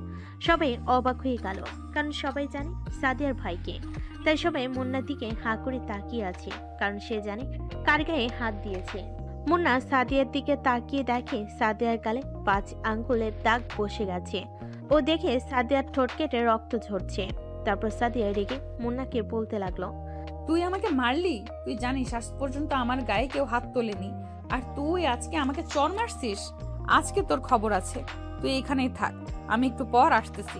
সবাই অবাক হয়ে গেল, কারণ সবাই জানে সাদিয়ার ভাইকে। তাই সবাই মুন্নার দিকে হাঁ করে তাকিয়ে আছে, কারণ সে জানে কার গায়ে হাত দিয়েছে। মুন্না সাদিয়ার দিকে তাকিয়ে দেখে সাদিয়ার গালে 5 আঙ্গুলের দাগ বসে গেছে। ও দেখে সাদিয়ার ঠোঁট কেটে রক্ত ঝরছে। তারপর সাদিয়া রেগে মুন্নাকে বলতে লাগলো, তুই আমাকে মারলি? তুই জানিস আজ পর্যন্ত আমার গায়ে কেউ হাত তোলেনি, আর তুই আজকে আমাকে চড় মারছিস? আজকে তোর খবর আছে, তুই এখানেই থাক, আমি একটু পর আসতেছি।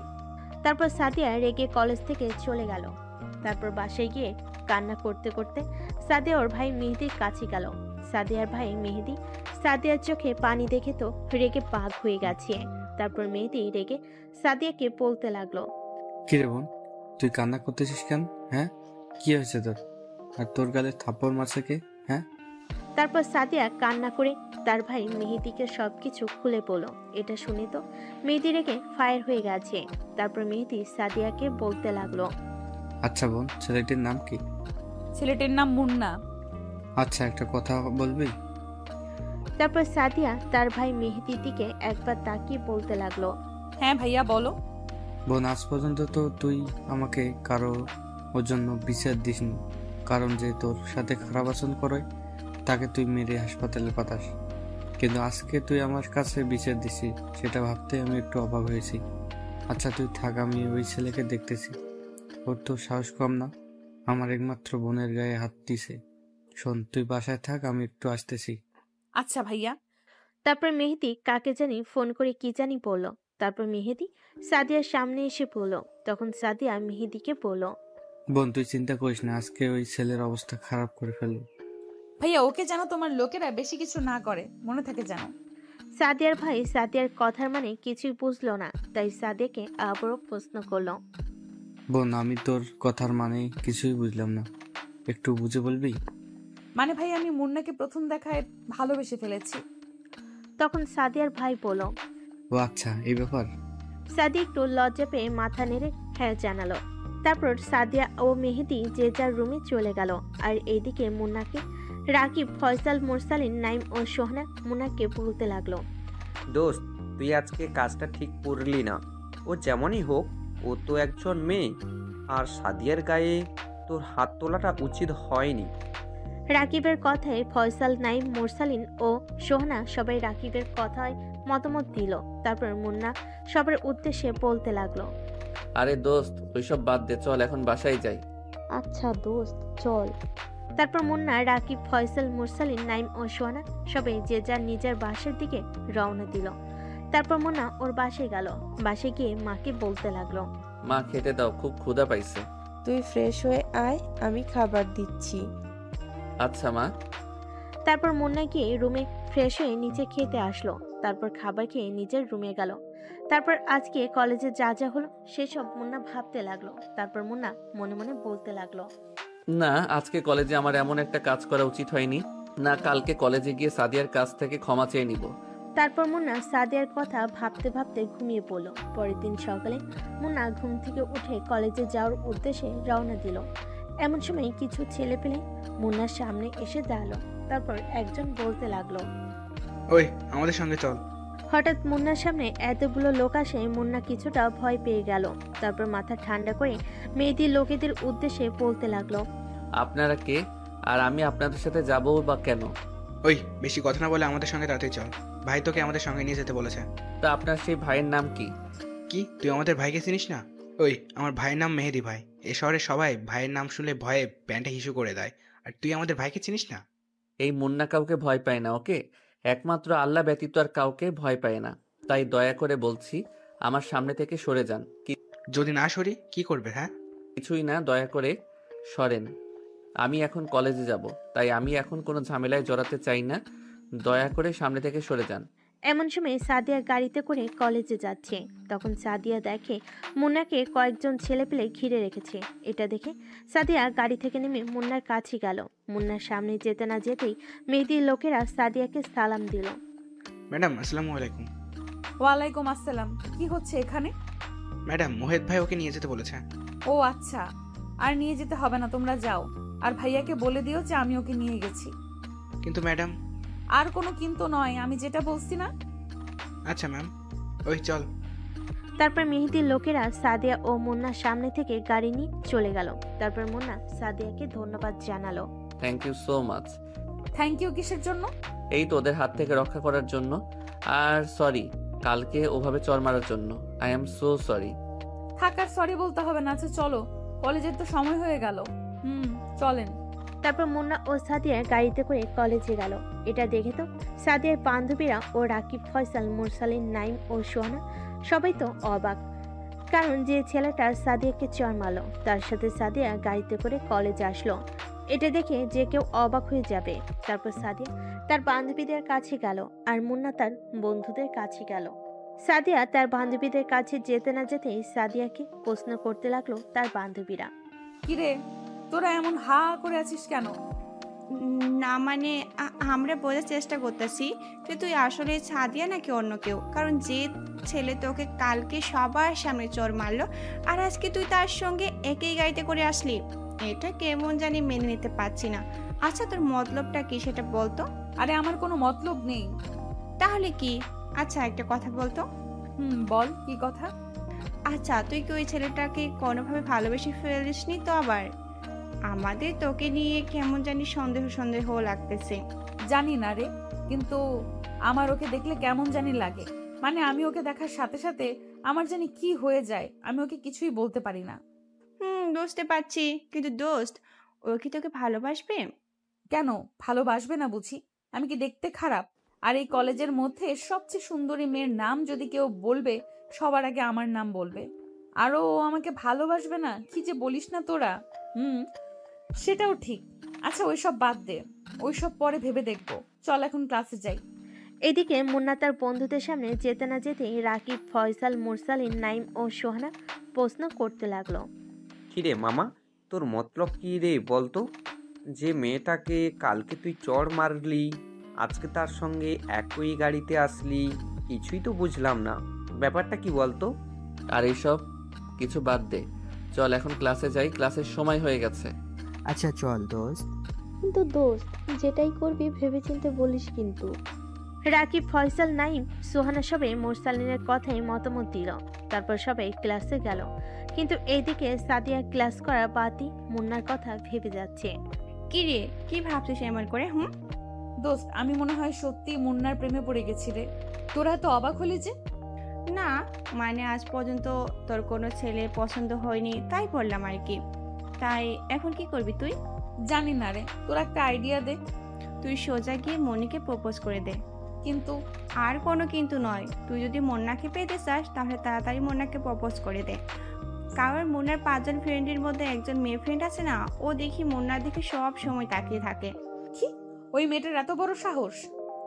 তারপর সাদিয়া রেগে কলেজ থেকে চলে গেল। তারপর বাসায় গিয়ে কান্না করতে করতে সাদিয়া ওর ভাই মেহেদির কাছে গেল। সাদিয়ার ভাই মেহেদি সাদিয়ার চোখে পানি দেখে তো রেগে পাগ হয়ে গেছে। তারপর মেহেদি রেগে সাদিয়াকে বলতে লাগলো, কিরে বোন, তুই কান্না করতেছিস কেন? হ্যাঁ, কি হয়েছে তোর? আর তোর গালে থাপ্পড় মারছে কে? হ্যাঁ। তারপর সাদিয়া কান্না করে তার ভাই মেহেদিকে সবকিছু খুলে বলল। এটা শুনে তো মেহেদি রেগে ফায়ার হয়ে গেছে। তারপর মেহেদি সাদিয়াকে বলতে লাগলো, আচ্ছা বোন, ছেলেটির নাম কি? ছেলেটির নাম মুন্না। আচ্ছা, একটা কথা বলবি? তারপর সাদিয়া তার ভাই মেহেদির দিকে একবার তাকিয়ে বলতে লাগলো, হ্যাঁ ভাইয়া বলো। বোন, আজ পর্যন্ত তো তুই আমাকে কারো ওর জন্য বিচার দিসনি, কারণ যে তোর সাথে খারাপ আচরণ করে তাকে তুই মেরে হাসপাতালে পাঠাস, কিন্তু আজকে তুই আমার কাছে বিচার দিছি, সেটা ভাবতে আমি একটু অবাক হয়েছি। আচ্ছা তুই থাক, আমি ওই ছেলেকে দেখতেছি। ওর তো সাহস কম না, আমার একমাত্র বোনের গায়ে হাত দিছে। শোন, তুই বাসায় থাক, আমি একটু আসতেছি। আচ্ছা ভাইয়া। তারপর মেহেদি কাকে জানি ফোন করে কি জানি বলল। তারপর মেহেদি সাদিয়ার সামনে এসে পড়ল। তখন সাদিয়া মেহেদিকে বলল, বোন তুই চিন্তা করিস না, আজকে ওই ছেলের অবস্থা খারাপ করে ফেলবো। ভাইয়া ওকে যেন তোমার লোকেরা বেশি কিছু না করে, মনে থাকে যেন। সাদিয়ার ভাই সাদিয়ার কথার মানে কিছুই বুঝলো না, তাই সাদিয়াকে আবারও প্রশ্ন করলো, বোন আমি তোর কথার মানে কিছুই বুঝলাম না, একটু বুঝে বলবি? মানে ভাই আমি মুন্নাকে প্রথম দেখায় ভালোবেসে ফেলেছি। তখন সাদিয়ার ভাই বলল, ও আচ্ছা, এই ব্যাপার। সাদিয়া একটু লজ্জা পেয়ে মাথা নেড়ে হ্যাঁ জানালো। তারপর সাদিয়া ও মেহেদি যে যার রুমে চলে গেল। আর এইদিকে মুন্নাকে রাকিব, ফয়সাল, মোরসালিন, নাইম ও সোহানা মুন্নাকে বলতে লাগলো, দোস্ত তুই আজকে কাজটা ঠিক করলি না। ও যেমনই হোক, ও তো একজন মেয়ে, আর সাদিয়ার গায়ে তোর হাত তোলাটা উচিত হয়নি। রাকিবের কথায় ফয়সাল, নাইম, মোরসালিন ও সোহানা সবাই রাকিবের কথায় মতামত দিল। তারপর মুন্না সবার উদ্দেশ্যে বলতে লাগলো, আরে দোস্ত ওইসব বাদ দে, চল এখন বাসায় যাই। আচ্ছা দোস্ত চল। তারপর মুন্না, রাকিব, ফয়সাল, মোরসালিন, নাইম ও সোহানা সবাই যে যার নিজের বাসার দিকে রওনা দিল। তারপর মুন্না ওর বাসায় গেল। বাসায় গিয়ে মাকে বলতে লাগলো, মা খেতে দাও, খুব ক্ষুধা পাইছে। তুই ফ্রেশ হয়ে আয়, আমি খাবার দিচ্ছি। আচ্ছা মা। তারপর মুন্না গিয়ে রুমে ফ্রেশ হয়ে নিচে খেতে আসলো। তারপর খাবার খেয়ে নিজের রুমে গেল। তারপর আজকে কলেজে যা যা হলো সেসব মুন্না ভাবতে লাগলো। তারপর মুন্না মনে মনে বলতে লাগলো, না আজকে কলেজে আমার এমন একটা কাজ করা উচিত হয়নি, না কালকে কলেজে গিয়ে সাদিয়ার কাছ থেকে ক্ষমা চেয়ে নিব। তারপর মুন্না সাদিয়ার কথা ভাবতে ভাবতে ঘুমিয়ে পড়ল। পরের দিন সকালে মুন্না ঘুম থেকে উঠে কলেজে যাওয়ার উদ্দেশ্যে রওনা দিল। এমন সময় কিছু ছেলে পেলে মুন্নার সামনে এসে দাঁড়ালো। তারপর একজন বলতে লাগলো, ওই আমাদের সঙ্গে চল। হঠাৎ মুন্নার সামনে এতগুলো লোক আসে মুন্না কিছুটা ভয় পেয়ে গেল। তারপর মাথা ঠান্ডা করে মেয়েদের লোকেদের উদ্দেশ্যে বলতে লাগলো, আপনারা কে, আর আমি আপনাদের সাথে যাবো বা কেন? ওই বেশি কথা না বলে আমাদের সঙ্গে তাড়াতাড়ি চল, ভাই তোকে আমাদের সঙ্গে নিয়ে যেতে বলেছে। তা আপনার সেই ভাইয়ের নাম কি? কি তুই আমাদের ভাইকে চিনিস না? ওই আমার ভাইয়ের নাম মেহেদি ভাই। এ শহরের সবাই ভাইয়ের নাম শুনলে ভয়ে প্যান্টে হিসু করে দেয়, আর তুই আমাদের ভাইকে চিনিস না? এই মুন্না কাউকে ভয় পায় না, ওকে একমাত্র আল্লাহ ব্যতীত আর কাউকে ভয় পায় না। তাই দয়া করে বলছি আমার সামনে থেকে সরে যান। যদি না সরি কি করবে? হ্যাঁ, কিছুই না, দয়া করে সরেন। আমি এখন কলেজে যাব, তাই আমি এখন কোনো ঝামেলায় জড়াতে চাই না। দয়া করে সামনে থেকে সরে যান। এমন সময় সাদিয়া গাড়িতে করে কলেজে যাচ্ছে। তখন সাদিয়া দেখে মুন্নাকে কয়েকজন ছেলেপেলে ঘিরে রেখেছে। এটা দেখে সাদিয়া গাড়ি থেকে নেমে মুন্নার কাছে গেল। মুন্নার সামনে যেতে না যেতেই মেহেদির লোকেরা সাদিয়াকে সালাম দিল। ম্যাডাম আসসালামু আলাইকুম। ওয়ালাইকুম আসসালাম। কি হচ্ছে এখানে? ম্যাডাম মোহিত ভাই ওকে নিয়ে যেতে বলেছে। ও আচ্ছা, আর নিয়ে যেতে হবে না, তোমরা যাও। আর ভাইয়াকে বলে দিও যে আমি ওকে নিয়ে গেছি। কিন্তু ম্যাডাম। আর কোনো কিন্তু নয়, আমি যেটা বলছি না। আচ্ছা ম্যাম, ওই চল। তারপর মেহেদির লোকেরা সাদিয়া ও মুন্নার সামনে থেকে গাড়ি নিয়ে চলে গেল। তারপর মুন্না সাদিয়াকে ধন্যবাদ জানালো। Thank you so much. Thank you কিসের জন্য? এই তো ওদের হাত থেকে রক্ষা করার জন্য। আর সরি কালকে ওভাবে চর মারার জন্য। I am so sorry. থাকার সরি বলতে হবে না। আচ্ছা চলো, কলেজের তো সময় হয়ে গেল। চলেন। তারপর মুন্না ও সাদিয়া গাড়িতে করে কলেজে গেল। এটা দেখে তো সাদিয়ার বান্ধবীরা ও রাকিব, ফয়সাল, মুরসালিন, নাইম ও সোহানা সবাই তো অবাক। কারণ যে ছেলেটা সাদিয়াকে চর মারলো তার সাথে সাদিয়া গাড়িতে করে কলেজে আসলো। এটা দেখে যে কেউ অবাক হয়ে যাবে। তারপর সাদিয়া তার বান্ধবীদের কাছে গেল আর মুন্না তার বন্ধুদের কাছে গেল। সাদিয়া তার বান্ধবীদের কাছে যেতে না যেতেই সাদিয়াকে প্রশ্ন করতে লাগলো তার বান্ধবীরা। কিরে, তোরা এমন হা করে আছিস কেন? না মানে আমরা বোঝার চেষ্টা করতেছি যে তুই আসলে সাদিয়া নাকি অন্য কেউ। কারণ যে ছেলে তোকে কালকে সবার সামনে চড় মারলো আর আজকে তুই তার সঙ্গে একই গাড়িতে করে আসলি, এটা কেমন জানি মেনে নিতে পারছি না। আচ্ছা তোর মতলবটা কি সেটা বলতো? আরে আমার কোনো মতলব নেই। তাহলে কি? আচ্ছা একটা কথা বলতো। বল, কি কথা? আচ্ছা তুই কি ওই ছেলেটাকে কোনোভাবে ভালোবেসে ফেলিসনি তো? আবার আমাদের তোকে নিয়ে কেমন জানি সন্দেহ সন্দেহ লাগতেছে। জানি না রে, কিন্তু আমার ওকে দেখলে কেমন জানি লাগে। মানে আমি ওকে দেখার সাথে সাথে আমার জানি কি হয়ে যায়, আমি ওকে কিছুই বলতে পারি না। বুঝতে পারছি, কিন্তু দোস্ত ও কি তোকে ভালোবাসবে? কেন ভালোবাসবে না বুঝি? আমি কি দেখতে খারাপ? আর এই কলেজের মধ্যে সবচেয়ে সুন্দরী মেয়ের নাম যদি কেউ বলবে, সবার আগে আমার নাম বলবে। আর ও আমাকে ভালোবাসবে না? কি যে বলিস না তোরা। সেটাও ঠিক। আচ্ছা ওইসব বাদ দে, ওইসব পরে ভেবে দেখবো। চল এখন ক্লাসে যাই। এদিকে মুন্না তার বন্ধুদের সামনে যেতে না যেতেই রাকিব, ফয়সাল, মুরসালিন, নাইম ও সোহানা প্রশ্ন করতে লাগলো। কিরে মামা, তোর মতলব কি রে বলতো? যে মেয়েটাকে কালকে তুই চড় মারলি, আজকে তার সঙ্গে একই গাড়িতে আসলি, কিছুই তো বুঝলাম না। ব্যাপারটা কি বলতো? আর এইসব কিছু বাদ দে, চল এখন ক্লাসে যাই, ক্লাসের সময় হয়ে গেছে। আচ্ছা চল দোস্ত। কিন্তু দোস্ত যেটাই করবি ভেবেচিন্তে বলিস কিন্তু। রাকিব, ফয়সাল, নাইম, সোহানা সবাই মুরসালিনের কথায় মতামত দিল। তারপর সবাই ক্লাসে গেল। কিন্তু এইদিকে সাদিয়া ক্লাস করা বাতি মুন্নার কথা ভেবে যাচ্ছে। কি রে, কি ভাবছিস এমন করে? দোস্ত আমি মনে হয় সত্যি মুন্নার প্রেমে পড়ে গেছি রে। তোরা তো অবাক হলি যে। না মানে আজ পর্যন্ত তোর কোনো ছেলে পছন্দ হয়নি তাই বললাম আর কি। তাই এখন কি করবি তুই? জানি না রে, তোর একটা আইডিয়া দে। তুই সোজা গিয়ে মনিকে প্রপোজ করে দে। কিন্তু? আর কোনো কিন্তু নয়, তুই যদি মুন্নাকে পেতে চাস তাহলে তাড়াতাড়ি মুন্নাকে প্রপোজ করে দে। কারণ মুন্নার 5 জন ফ্রেন্ডের মধ্যে একজন মেয়ে ফ্রেন্ড আছে না, ও দেখি মুন্নার দিকে সব সময় তাকিয়ে থাকে। কি? ওই মেয়েটার এত বড় সাহস?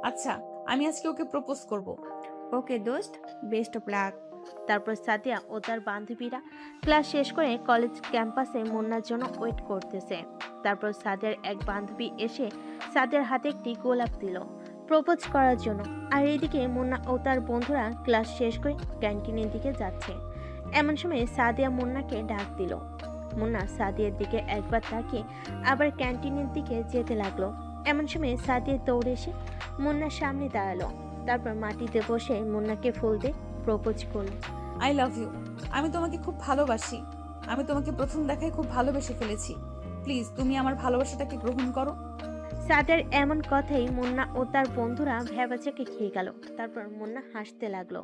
আচ্ছা আমি আজকে ওকে প্রপোজ করব। ওকে দোস্ত, বেস্ট অফ লাক। তারপর সাদিয়া ও তার বান্ধবীরা ক্লাস শেষ করে কলেজ ক্যাম্পাসে মুন্নার জন্য ওয়েট করতেছে। তারপর সাদিয়ার এক বান্ধবী এসে সাদিয়ার হাতে একটি গোলাপ দিল প্রপোজ করার জন্য। আর এইদিকে মুন্না ও তার বন্ধুরা ক্লাস শেষ করে ক্যান্টিনের দিকে যাচ্ছে। এমন সময় সাদিয়া মুন্নাকে ডাক দিল। মুন্না সাদিয়ার দিকে একবার তাকিয়ে আবার ক্যান্টিনের দিকে যেতে লাগলো। এমন সময় সাদিয়া দৌড়ে এসে মুন্নার সামনে দাঁড়ালো। তারপর মাটিতে বসে মুন্নাকে ফুল দিয়ে প্রপোজ করলো। I love you. আমি তোমাকে খুব ভালোবাসি। আমি তোমাকে প্রথম দেখায় খুব ভালোবেসে ফেলেছি। প্লিজ তুমি আমার ভালোবাসাটাকে গ্রহণ করো। সাদিয়ার এমন কথাই মুন্না ও তার বন্ধুরা ভেবাচাকে খেয়ে গেল। তারপর মুন্না হাসতে লাগলো।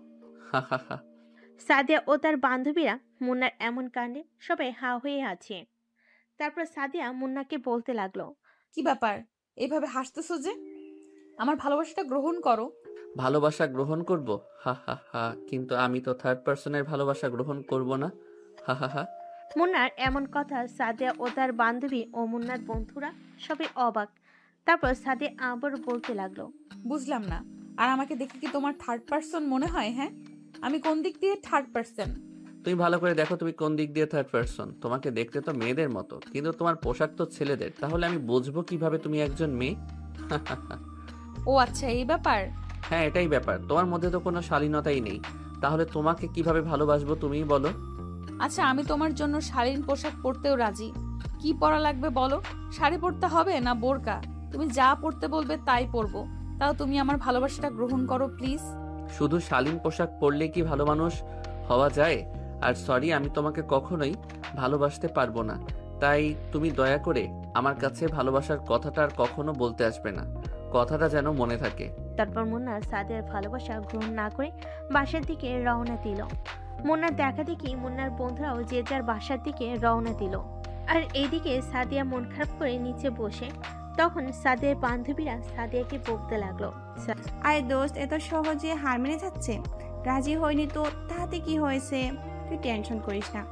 সাদিয়া ও তার বান্ধবীরা মুন্নার এমন কাণ্ডে সবাই হা হয়ে আছে। তারপর সাদিয়া মুন্নাকে বলতে লাগলো, কি ব্যাপার, এভাবে হাসতেছো যে? আমার ভালোবাসাটা গ্রহণ করো। ভালোবাসা গ্রহণ করব? হা হা হা, কিন্তু আমি তো থার্ড পার্সনের ভালোবাসা গ্রহণ করব না। হা হা হা। মুন্নার এমন কথা সাদিয়া ও তার বান্ধবী ও মুন্নার বন্ধুরা সবাই অবাক। তারপর সাদিয়া আবার বলতে লাগলো, বুঝলাম না, আর আমাকে দেখে কি তোমার থার্ড পার্সন মনে হয়? হ্যাঁ, আমি কোন দিক দিয়ে থার্ড পার্সন? তুমি ভালো করে দেখো তুমি কোন দিক দিয়ে থার্ড পার্সন। তোমাকে দেখতে তো মেয়েদের মতো, কিন্তু তোমার পোশাক তো ছেলেদের। তাহলে আমি বুঝবো কিভাবে তুমি একজন মেয়ে? ও আচ্ছা, এই ব্যাপার। হ্যাঁ, এটাই ব্যাপার। তোমার মধ্যে তো কোনো শালীনতাই নেই। তাহলে তোমাকে কিভাবে ভালোবাসবো তুমিই বলো। আচ্ছা, আমি তোমার জন্য শালীন পোশাক পরতেও রাজি। কি পরা লাগবে বলো? শাড়ি পরতে হবে না বোরকা? তুমি যা পরতে বলবে তাই পরবো। তাও তুমি আমার ভালোবাসাটা গ্রহণ করো প্লিজ। শুধু শালীন পোশাক পরলে কি ভালো মানুষ হওয়া যায়? আর সরি, আমি তোমাকে কখনোই ভালোবাসতে পারবো না। তাই তুমি দয়া করে আমার কাছে ভালোবাসার কথাটা আর কখনো বলতে আসবে না। কথাটা যেন মনে থাকে। তারপর মুন্না সাদিয়ার ভালোবাসা গ্রহণ না করে বাসার দিকে রওনা দিল। মুন্নার দেখা দেখি মুন্নার বন্ধুরাও যে যার বাসার দিকে রওনা দিল। আর এইদিকে সাদিয়া মন খারাপ করে নিচে বসে। তখন সাদিয়ার বান্ধবীরা সাদিয়াকে বকতে লাগলো, আরে দোস্ত, এত সহজে হার মেনে যাচ্ছে? রাজি হয়নি তো তাতে কি হয়েছে? তুই টেনশন করিস না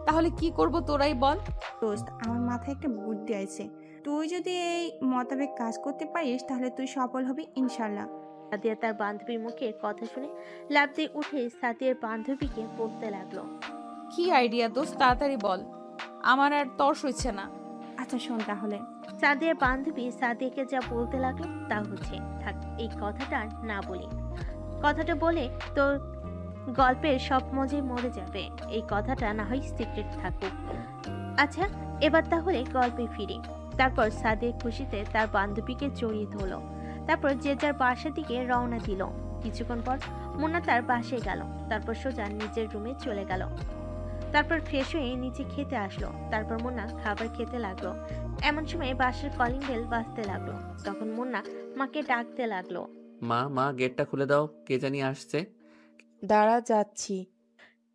তাহলে কি করব তোরাই বল। দোস্ত, আমার মাথায় একটা বুদ্ধি আছে। তুই যদি এই মোতাবেক কাজ করতে পারিস তাহলে তুই সফল হবি ইনশাল্লাহ। সাদিয়া তার বান্ধবীর মুখে কথা শুনে লাফ দিয়ে উঠে সাদিয়ার বান্ধবীকে বলতে লাগলো, কি আইডিয়া দোস্ত, তাড়াতাড়ি বল, আমার আর তর্স হচ্ছে না। আচ্ছা শোন তাহলে। সাদিয়ার বান্ধবী সাদিয়াকে যা বলতে লাগলো তা হচ্ছে, থাক এই কথাটা আর না বলি। কথাটা বলে তোর গল্পের সব মজাই মরে যাবে। এই কথাটা না হয় সিক্রেট থাকুক। আচ্ছা, এবার তাহলে গল্পে ফিরি। তারপর সাদিয়া খুশিতে তার বান্ধবীকে জড়িয়ে ধরলো। তারপর যে যার বাসার দিকে রওনা দিল। কিছুক্ষণ পর মুন্না তার বাসায় গেল। তারপর সোজা নিজের রুমে চলে গেল। তারপর ফ্রেশ হয়ে নিচে খেতে আসলো। তারপর মুন্না খাবার খেতে লাগলো। এমন সময় বাসার কলিং বেল বাজতে লাগলো। তখন মুন্না মাকে ডাকতে লাগলো, মা মা, গেটটা খুলে দাও, কে জানি আসছে। দাঁড়া, যাচ্ছি।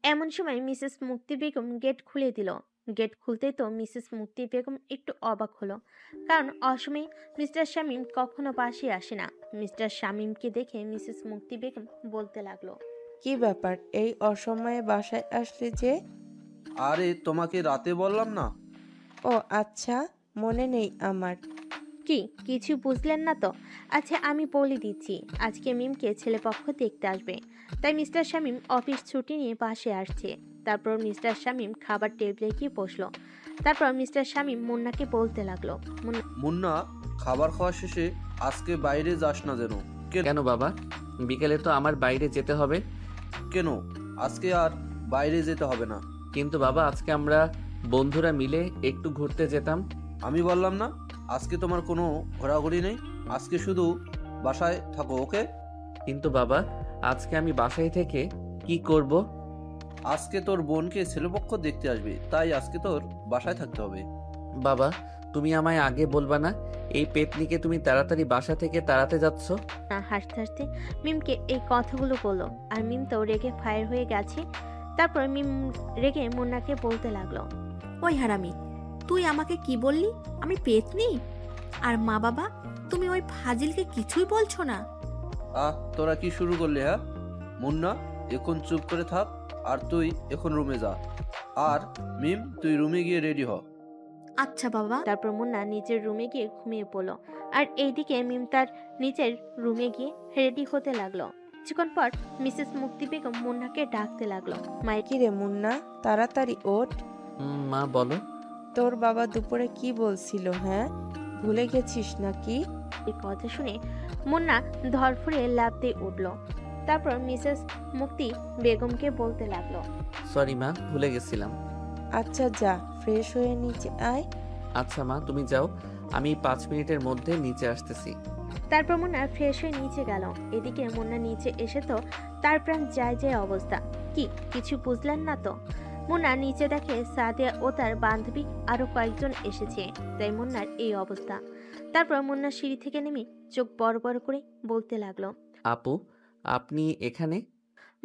এমন সময় মিসেস মুক্তি বেগম গেট খুলে দিল। গেট খুলতেই তো মিসেস মুক্তি বেগম একটু অবাক হলো, কারণ অসময়ে মিস্টার শামীম কখনো বাসে আসে না। মিস্টার শামীমকে দেখে মিসেস মুক্তি বেগম বলতে লাগলো, কি ব্যাপার, এই অসময়ে বাসায় আসলে যে? আরে তোমাকে রাতে বললাম না? ও আচ্ছা, মনে নেই আমার। কি কিছু বুঝলেন না তো? আচ্ছা আমি বলে দিচ্ছি, আজকে মিমকে ছেলেপক্ষ দেখতে আসবে, তাই মিস্টার শামীম অফিস ছুটি নিয়ে বাসে আসছে। তারপর মিস্টার শামীম খাবার টেবিলে গিয়ে বসলো। তারপর মিস্টার শামীম মুন্নাকে বলতে লাগলো, মুন্না, খাবার খাওয়া শেষে আজকে বাইরে যাস না যেন। কেন বাবা? বিকেলে তো আমার বাইরে যেতে হবে। কেন? আজকে আর বাইরে যেতে হবে না। কিন্তু বাবা, আজকে আমরা বন্ধুরা মিলে একটু ঘুরতে যেতাম। আমি বললাম না আজকে তোমার কোনো ঘোরাঘুরি নেই, আজকে শুধু বাসায় থাকো, ওকে? কিন্তু বাবা, আজকে আমি বাসায় থেকে কি করব? আজকে তোর বোনকে ছেলেপক্ষ দেখতে আসবে, তাই আজকে তোর বাসায় থাকতে হবে। বাবা, তুমি আমায় আগে বলবা না? এই পেতনিকে তুমি তাড়াতাড়ি বাসা থেকে তাড়াতে যাচ্ছ। না হাসতে হাসতে মিমকে এই কথাগুলো বললো। আর মিম তো রেগে ফায়ার হয়ে গেছে। তারপর মিম রেগে মুন্নাকে বলতে লাগলো, ওই হারামি, তুই আমাকে কি বললি? আমি পেতনি? আর মা বাবা, তুমি ওই ফাজিলকে কিছুই বলছো না? তোরা কি শুরু করলি? হ্যাঁ মুন্না, এখন চুপ করে থাক, আর তুই এখন রুমে যা। আর মিম, তুই রুমে গিয়ে রেডি হ। আচ্ছা বাবা। তারপর মুন্না নিজের রুমে গিয়ে ঘুমিয়ে পড়লো। আর এইদিকে মিম তার নিজের রুমে গিয়ে রেডি হতে লাগলো। কিছুক্ষণ পর মিসেস মুক্তি বেগম মুন্নাকে ডাকতে লাগলো, মায়ের কি রে মুন্না, তাড়াতাড়ি ওঠ। মা বলো। তোর বাবা দুপুরে কি বলছিল? হ্যাঁ, ভুলে গেছিস নাকি? এই কথা শুনে মুন্না ধরফুরে লাফ দিয়ে উঠলো। তারপর মিসেস মুক্তি বেগমকে বলতে লাগলো, সরি মা, ভুলে গেছিলাম। আচ্ছা যা, ফ্রেশ হয়ে নিচে আয়। আচ্ছা মা, তুমি যাও, আমি 5 মিনিটের মধ্যে নিচে আসতেছি। তারপর মুন্না ফ্রেশ হয়ে নিচে গেল। এদিকে মুন্না নিচে এসে তো তার প্রাণ যায় যায় অবস্থা। কি কিছু বুঝলেন না তো? মুন্না নিচে দেখে সাদিয়া ও তার বান্ধবী আরো কয়েকজন এসেছে, তাই মুন্নার এই অবস্থা। তারপর মুন্না সিঁড়ি থেকে নেমে চোখ বড় বড় করে বলতে লাগলো, আপু, আপনি এখানে?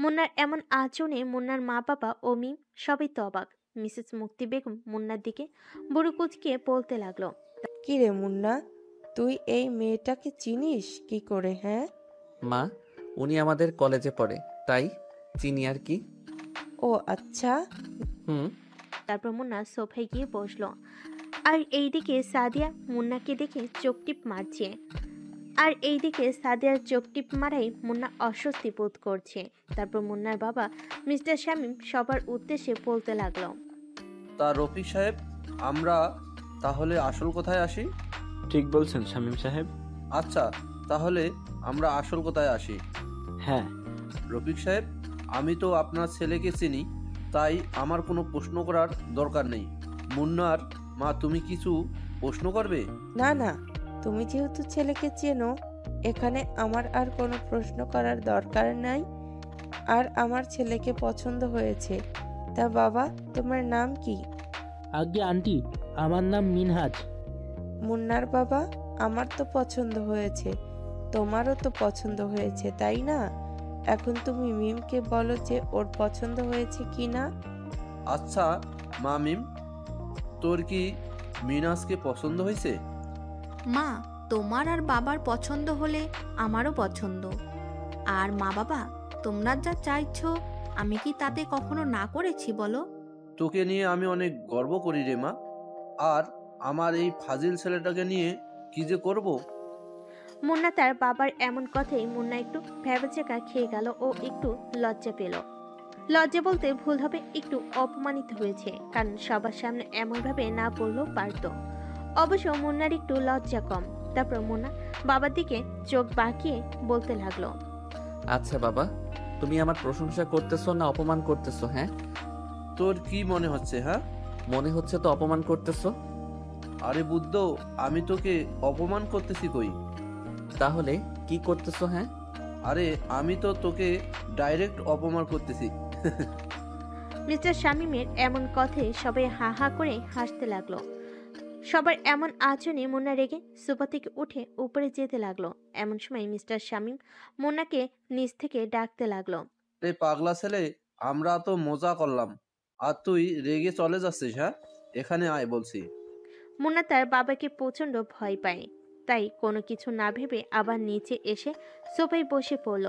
মুন্নার এমন আচরণে মুন্নার মা বাবা ও মিম সবাই তো অবাক। মিসেস মুক্তি বেগম মুন্নার দিকে বুড়ো কুচকে বলতে লাগলো, কি রে মুন্না, তুই এই মেয়েটাকে চিনিস কি করে? হ্যাঁ মা, উনি আমাদের কলেজে পড়ে, তাই চিনি আর কি। ও আচ্ছা। হুম। তারপর মুন্না সোফায় গিয়ে বসলো। আর এইদিকে সাদিয়া মুন্নাকে দেখে চোখ টিপ মারছে। আর এইদিকে সাদিয়ার চোখ টিপ মারাই মুন্না অস্বস্তি বোধ করছে। তারপর মুন্নার বাবা মিস্টার শামীম সবার উদ্দেশ্যে বলতে লাগলো, তা রফিক সাহেব, আমরা তাহলে আসল কথায় আসি। ঠিক বলছেন শামীম সাহেব। আচ্ছা, তাহলে আমরা আসল কথায় আসি। হ্যাঁ রফিক সাহেব, আমি তো আপনার ছেলেকে চিনি, তাই আমার কোনো প্রশ্ন করার দরকার নেই। মুন্নার মা, তুমি কিছু প্রশ্ন করবে? না না, তুমি যেহেতু ছেলেকে চেনো, এখানে আমার আর কোনো প্রশ্ন করার দরকার নাই। আর আমার ছেলেকে পছন্দ হয়েছে। তা বাবা, তোমার নাম কি? আগে আন্টি, আমার নাম মিনহাজ। মুন্নার বাবা, আমার তো পছন্দ হয়েছে, তোমারও তো পছন্দ হয়েছে, তাই না? এখন তুমি মিমকে বলো যে ওর পছন্দ হয়েছে কি না। আচ্ছা মা মিম, তোর কি মিনাজকে পছন্দ হয়েছে? মা, তোমার আর বাবার পছন্দ হলে আমারও পছন্দ। আর মা বাবা, তোমরা যা চাইছো আমি কি তাতে কখনো না করেছি বলো? তোকে নিয়ে আমি অনেক গর্ব করি রে মা। আর আমার এই ফাজিল ছেলেটাকে নিয়ে কি যে করব। মুন্না তার বাবার এমন কথাই মুন্না একটু ভ্যাবাচেকা খেয়ে গেল ও একটু লজ্জা পেল। লজ্জা বলতে ভুল হবে, একটু অপমানিত হয়েছে, কারণ সবার সামনে এমনভাবে না বললেও পারত। অবশ্য মুন্নার একটু লজ্জা কম। তারপর মুন্না বাবার দিকে চোখ বাঁকিয়ে বলতে লাগলো, আচ্ছা বাবা, তুমি আমার প্রশংসা করতেছো না অপমান করতেছো? হ্যাঁ, তোর কি মনে হচ্ছে? হ্যাঁ, মনে হচ্ছে তো অপমান করতেছো। আরে বুদ্ধ, আমি তোকে অপমান করতেছি কই? তাহলে কি করতেছো? হ্যাঁ, আরে আমি তো তোকে ডাইরেক্ট অপমান করতেছি। মিস্টার শামীমের এমন কথায় সবাই হা হা করে হাসতে লাগলো। সবার এমন আচরণে মুন্না রেগে সোফা থেকে উঠে উপরে যেতে লাগলো। এমন সময় মিস্টার শামীম মুন্নাকে নিচ থেকে ডাকতে লাগলো, রে পাগলা ছেলে, আমরা তো মজা করলাম আর তুই রেগে চলে যাচ্ছিস? হ্যাঁ, এখানে আয় বলছি। মুন্না তার বাবাকে প্রচন্ড ভয় পায়, তাই কোনো কিছু না ভেবে আবার নিচে এসে সোফায় বসে পড়ল।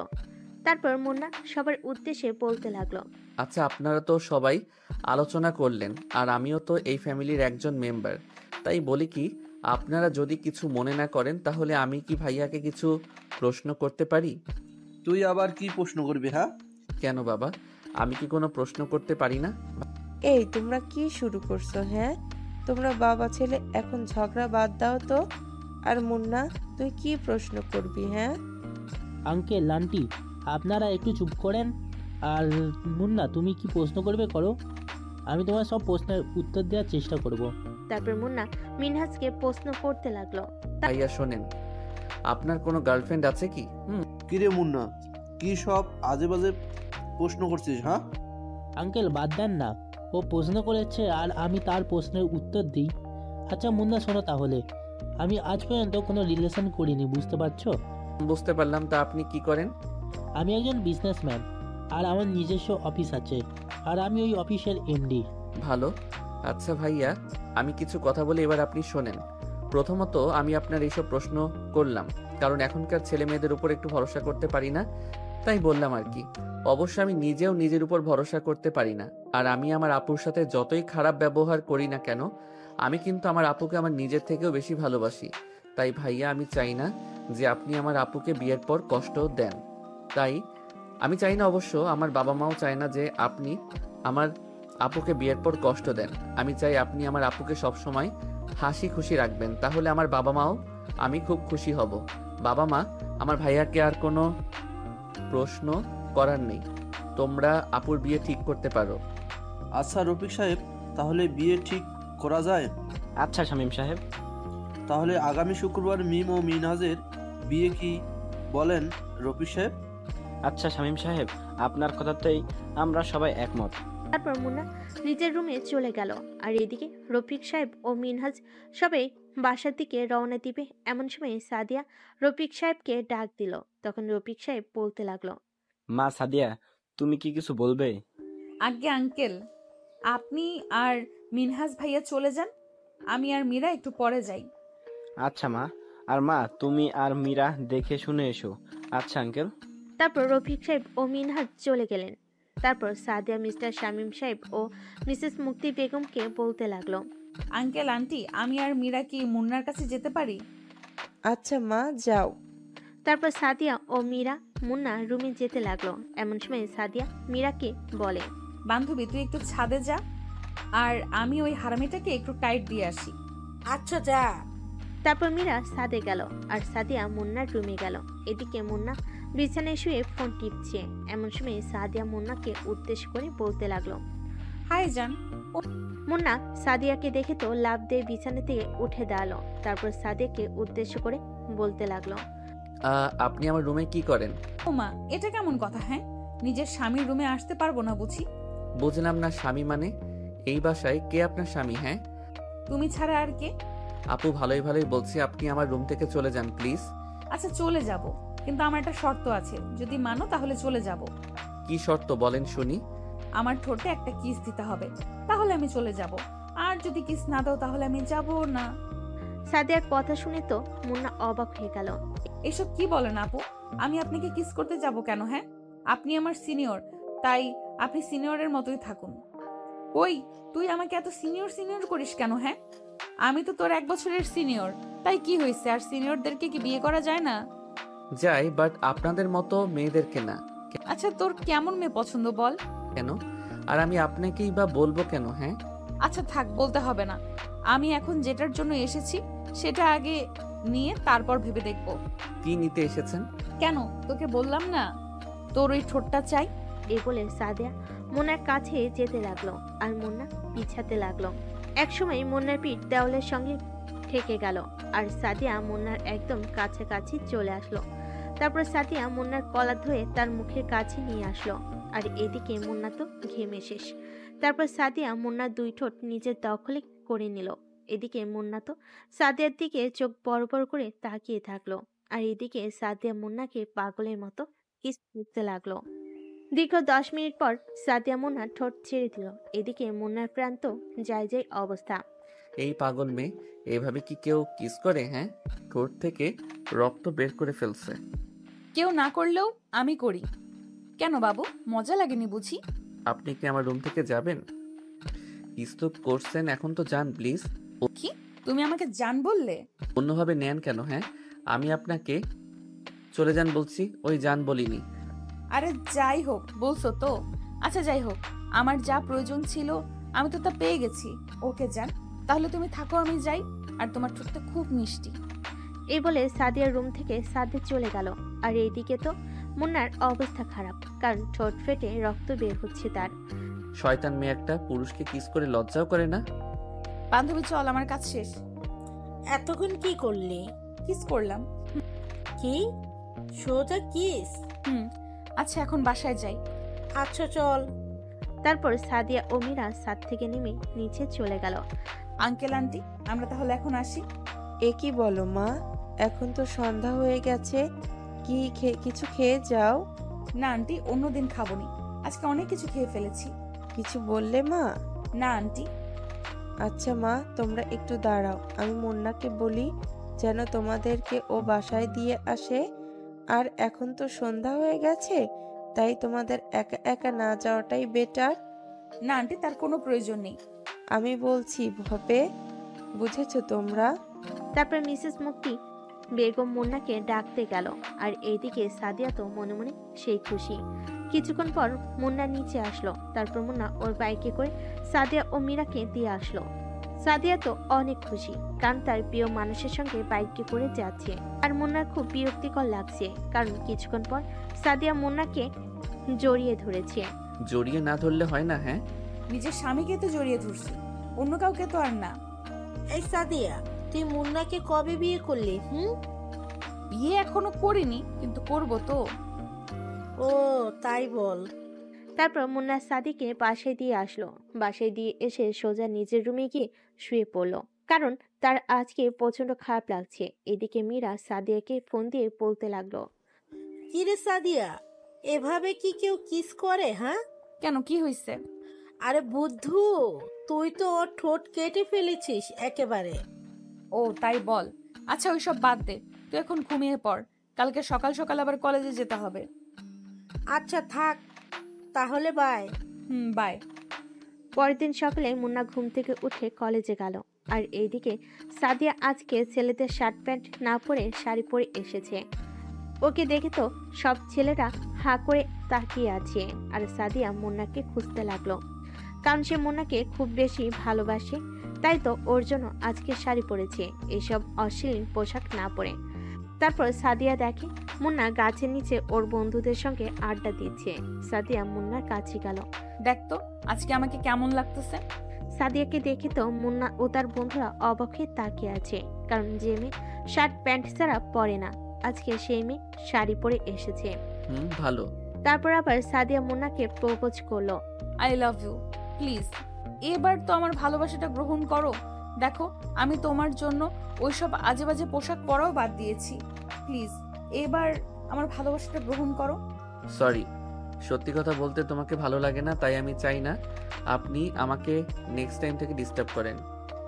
তারপর মুন্না সবার উদ্দেশ্যে বলতে লাগলো, আচ্ছা আপনারা তো সবাই আলোচনা করলেন, আর আমিও তো এই ফ্যামিলির একজন মেম্বার, তাই বলি কি, আপনারা যদি কিছু মনে না করেন তাহলে আমি কি ভাইয়াকে কিছু প্রশ্ন করতে পারি? তুই আবার কি প্রশ্ন করবি? হ্যাঁ, কেন বাবা, আমি কি কোনো প্রশ্ন করতে পারি না? এই তোমরা কি শুরু করছো? হ্যাঁ, তোমরা বাবা ছেলে এখন ঝগড়া বাদ দাও তো। আর মুন্না, তুই কি প্রশ্ন করবি? হ্যাঁ আঙ্কেল আন্টি, আপনারা একটু চুপ করেন। আর মুন্না, তুমি কি প্রশ্ন করবে করো, আমি তোমার সব প্রশ্নের উত্তর দেওয়ার চেষ্টা করব। তারপর মুন্না মিনহাজকে প্রশ্ন করতে লাগলো, ভাইয়া শোনেন, আপনার কোনো গার্লফ্রেন্ড আছে কি? কিরে মুন্না, কি সব আজে বাজে প্রশ্ন করছিস? হ্যাঁ আঙ্কেল বাদ দেন না, ও প্রশ্ন করেছে আর আমি তার প্রশ্নের উত্তর দিই। আচ্ছা মুন্না শোনো, তাহলে আমি আজ পর্যন্ত কোনো রিলেশন করিনি, বুঝতে পারছো? বুঝতে পারলাম। তা আপনি কি করেন? আমি একজন বিজনেসম্যান, আর আমার নিজস্ব অফিস আছে, আর আমি ওই অফিসের এমডি। ভালো। আচ্ছা ভাইয়া, আমি কিছু কথা বলি, এবার আপনি শোনেন। প্রথমত, আমি আপনার এইসব প্রশ্ন করলাম কারণ এখনকার ছেলে মেয়েদের উপর একটু ভরসা করতে পারি না, তাই বললাম আর কি। অবশ্য আমি নিজেও নিজের উপর ভরসা করতে পারি না, আর আমি আমার আপুর সাথে যতই খারাপ ব্যবহার করি না কেন, আমি কিন্তু আমার আপুকে আমার নিজের থেকেও বেশি ভালোবাসি। তাই ভাইয়া, আমি চাই না যে আপনি আমার আপুকে বিয়ের পর কষ্ট দেন। তাই আমি চাই না, অবশ্য আমার বাবা মাও চায় না যে আপনি আমার আপুকে বিয়ের পর কষ্ট দেন। আমি চাই আপনি আমার আপুকে সবসময় হাসি খুশি রাখবেন, তাহলে আমার বাবা মাও আমি খুব খুশি হব। বাবা মা, আমার ভাইয়াকে আর কোনো প্রশ্ন করার নেই, তোমরা আপুর বিয়ে ঠিক করতে পারো। আচ্ছা রফিক সাহেব, তাহলে বিয়ে ঠিক করা যায়? আচ্ছা শামীম সাহেব। তাহলে আগামী শুক্রবার মিম ও মিনহাজের বিয়ে কি বলেন রফিক সাহেব? আচ্ছা শামীম সাহেব, আপনার কথাতেই আমরা সবাই একমত। তারপর মুন্না নিজের রুমে চলে গেল। আর এদিকে রফিক সাহেব ও মিনহাজ সবাই বাসার দিকে রওনা দিবে। এমন সময় সাদিয়া রফিক সাহেবকে ডাক দিল। তখন রফিক সাহেব বলতে লাগলো, মা সাদিয়া, তুমি কি কিছু বলবে? আজ্ঞে আঙ্কেল, আপনি আর মিনহাজ ভাইয়া চলে যান, আমি আর মীরা একটু পরে যাই। আচ্ছা মা, আর মা, তুমি আর মীরা দেখে শুনে এসো। আচ্ছা আঙ্কেল। তারপর রফিক সাহেব ও মিনহাজ চলে গেলেন। তারপর সাদিয়া মিস্টার শামীম সাহেব ও মিসেস মুক্তি বেগমকে বলতে লাগলো, আঙ্কেল আন্টি, আমি আর মীরা কি মুন্নার কাছে যেতে পারি? আচ্ছা মা, যাও। তারপর সাদিয়া ও মীরা মুন্না রুমে যেতে লাগলো। এমন সময় সাদিয়া মীরাকে বলে, বান্ধবী তুই একটু ছাদে যা, আর আমি ওই হারামিটাকে একটু টাইট দিয়ে আসি। আচ্ছা যা। তারপর মীরা ছাদে গেল আর সাদিয়া মুন্নার রুমে গেল। এদিকে মুন্না বিছানায় শুয়ে ফোন টিপছে। এমন সময় সাদিয়া মুন্নাকে উদ্দেশ্য করে বলতে লাগলো, হাই জান। মুন্না সাদিয়াকে দেখে তো লাফ দিয়ে বিছানা থেকে উঠে দাঁড়ালো। তারপর সাদিয়াকে উদ্দেশ্য করে বলতে লাগলো, আপনি আমার রুমে কি করেন? ও মা, এটা কেমন কথা? হ্যাঁ, নিজের স্বামীর রুমে আসতে পারবো না বুঝি? বুঝলাম না, স্বামী মানে? এই বাসায় কে আপনার স্বামী? হ্যাঁ, তুমি ছাড়া আর কে? আপু ভালোই ভালোই বলছি, আপনি আমার রুম থেকে চলে যান প্লিজ। আচ্ছা চলে যাব, কিন্তু আমার একটা শর্ত আছে, যদি মানো তাহলে চলে যাব। কি শর্ত বলেন শুনি? আমার ঠোঁটে একটা কিস দিতে হবে, তাহলে আমি চলে যাব। আর যদি কিস না দাও তাহলে আমি যাব না। সাদিয়ার কথা শুনে তো মুন্না অবাক হয়ে গেল। এসব কি বলেন আপু? আমি আপনাকে কিস করতে যাব কেন? হ্যাঁ, আপনি আমার সিনিয়র, তাই আপনি সিনিয়রের মতোই থাকুন। ওই, তুই আমাকে এত সিনিয়র সিনিয়র করিস কেন? হ্যাঁ, আমি তো তোর 1 বছরের সিনিয়র, তাই কি হয়েছে? আর সিনিয়রদেরকে কি বিয়ে করা যায় না? যাই, বাট আপনাদের মতো মেয়েদেরকে না। আচ্ছা তোর কেমন মেয়ে পছন্দ বল? কেন? আর আমি আপনাকেই বা বলবো কেন? হ্যাঁ, আচ্ছা থাক, বলতে হবে না। আমি এখন যেটার জন্য এসেছি সেটা আগে নিয়ে তারপর ভেবে দেখব। কি নিতে এসেছেন? কেন, তোকে বললাম না তোর ওই ঠোঁটটা চাই? এই বলে সাদিয়া মুন্নার কাছে যেতে লাগলো আর মুন্না পিছাতে লাগলো। একসময় মুন্নার পিঠ দেওয়ালের সঙ্গে ঠেকে গেল আর সাদিয়া মুন্নার একদম কাছাকাছি চলে আসলো। তারপর সাদিয়া মুন্নার কলার ধরে তার মুখের কাছে নিয়ে আসলো। আর এদিকে মুন্না তো ঘেমে শেষ। তারপর সাদিয়া মুন্নার 2 ঠোঁট নিজের দখলে করে নিল। এদিকে মুন্না তো সাদিয়ার দিকে চোখ বড় বড় করে তাকিয়ে থাকলো। আর এদিকে সাদিয়া মুন্নাকে পাগলের মতো কিস করতে লাগলো। দীর্ঘ 10 মিনিট পর সাদিয়া মুন্নার ঠোঁট ছেড়ে দিল। এদিকে মুন্নার প্রান্ত যায় যায় অবস্থা। এই পাগল মেয়ে, এভাবে কি কেউ কিস করে? হ্যাঁ, ঠোঁট থেকে রক্ত বের করে ফেলছে। কেউ না করলেও আমি করি। কেন বাবু, মজা লাগেনি বুঝি? আপনি কি আমার রুম থেকে যাবেন? কিস তো করছেন, এখন তো যান প্লিজ। কি, তুমি আমাকে জান বললে? অন্যভাবে নেন কেন? হ্যাঁ, আমি আপনাকে চলে যান বলছি, ওই যান বলিনি। আরে যাই হোক বলছো তো। আচ্ছা যাই হোক, আমার যা প্রয়োজন ছিল আমি তো তা পেয়ে গেছি। ওকে যান, তাহলে তুমি থাকো, আমি যাই। আর তোমার ঠোঁটটা খুব মিষ্টি। এই বলে সাদিয়ার রুম থেকে সাদে চলে গেল। আর এইদিকে তো মুন্নার অবস্থা খারাপ, কারণ ঠোঁট ফেটে রক্ত বের হচ্ছে তার। শয়তান মেয়ে একটা, পুরুষকে কিস করে লজ্জাও করে না। বান্ধবী চল, আমার কাজ শেষ। এতক্ষণ কি করলি? কিস করলাম। কি সোজা কিস? আচ্ছা এখন বাসায় যাই। আচ্ছা চল। তারপর সাদিয়া ও মীরা ছাদ থেকে নেমে নিচে চলে গেল। আঙ্কেল আন্টি, আমরা তাহলে এখন আসি। এ কি বলো মা, এখন তো সন্ধ্যা হয়ে গেছে, কিছু খেয়ে যাও। না আন্টি, অন্যদিন খাবনি, আজকে অনেক কিছু খেয়ে ফেলেছি। কিছু বললে মা? না আন্টি। আচ্ছা মা, তোমরা একটু দাঁড়াও, আমি মুন্নাকে বলি যেন তোমাদেরকে ও বাসায় দিয়ে আসে। আর এখন তো সন্ধ্যা হয়ে গেছে, তাই তোমাদের একা একা না যাওয়াটাই বেটার। না আন্টি, তার কোনো প্রয়োজন নেই। আমি বলছি ভবে, বুঝেছো তোমরা? তারপর মিসেস মুক্তি বেগম মুন্নাকে ডাকতে গেল। আর এইদিকে সাদিয়া তো মনে মনে সেই খুশি। কিছুক্ষণ পর মুন্না নিচে আসলো। তারপর মুন্না ওর বাইকে করে সাদিয়া ও মীরাকে দিয়ে আসলো। সাদিয়া তো অনেক খুশি, কারণ তার প্রিয় মানুষের সঙ্গে বাইকে করে যাচ্ছে। আর মুন্নার খুব বিরক্তিকর লাগছে, কারণ কিছুক্ষণ পর সাদিয়া মুন্নাকে জড়িয়ে ধরেছে। জড়িয়ে না ধরলে হয় না? হ্যাঁ, নিজের স্বামীকে তো জড়িয়ে ধরছি, অন্য কাউকে তো আর না। এই সাদিয়া, তুই মুন্নাকে কবে বিয়ে করলি? বিয়ে এখনো করিনি, কিন্তু করব তো। ও তাই বল। তারপর মুন্না সাদিকে বাসায় দিয়ে আসলো। বাসায় দিয়ে এসে সোজা নিজের রুমে গিয়ে শুয়ে পড়লো, কারণ তার আজকে প্রচন্ড খারাপ লাগছে। এদিকে মীরা সাদিয়াকে ফোন দিয়ে বলতে লাগলো, কিরে সাদিয়া, এভাবে কি কেউ কিস করে? হ্যাঁ, কেন, কি হয়েছে? আরে বুদ্ধু, তুই তো ওর ঠোঁট কেটে ফেলেছিস একেবারে। ও তাই বল, আচ্ছা ওইসব বাদ দে, তুই এখন ঘুমিয়ে পড়, কালকে সকাল সকাল আবার কলেজে যেতে হবে। আচ্ছা থাক তাহলে, বাই। বাই। পরের দিন সকালে মুন্না ঘুম থেকে উঠে কলেজে গেল। আর এইদিকে সাদিয়া আজকে ছেলেদের শার্ট প্যান্ট না পরে শাড়ি পরে এসেছে। ওকে দেখে তো সব ছেলেরা হা করে তাকিয়ে আছে। আর সাদিয়া মুন্নাকে খুঁজতে লাগলো, কারণ সে মুন্নাকে খুব বেশি ভালোবাসে। তাই তো ওর জন্য আজকে শাড়ি পরেছে, এইসব অশ্লীল পোশাক না পরে। তারপর সাদিয়া দেখে মুন্না গাছের নিচে ওর বন্ধুদের সঙ্গে আড্ডা দিচ্ছে। সাদিয়া মুন্নার কাছে গেল। দেখ তো আজকে আমাকে কেমন লাগতেছে। সাদিয়াকে দেখে তো মুন্না ও তার বন্ধুরা অবাক হয়ে তাকিয়ে আছে, কারণ যে মেয়ে শার্ট প্যান্ট ছাড়া পরে না, আজকে সেই মেয়ে শাড়ি পরে এসেছে। ভালো। তারপর আবার সাদিয়া মুন্নাকে প্রপোজ করলো। আই লাভ ইউ, প্লিজ এবার তো আমার ভালোবাসাটা গ্রহণ করো। দেখো আমি তোমার জন্য ওইসব আজে বাজে পোশাক পরাও বাদ দিয়েছি, প্লিজ এবার আমার ভালোবাসাটা গ্রহণ করো। সরি, সত্যি কথা বলতে তোমাকে ভালো লাগে না, তাই আমি চাই না আপনি আমাকে নেক্সট টাইম থেকে ডিস্টার্ব করেন।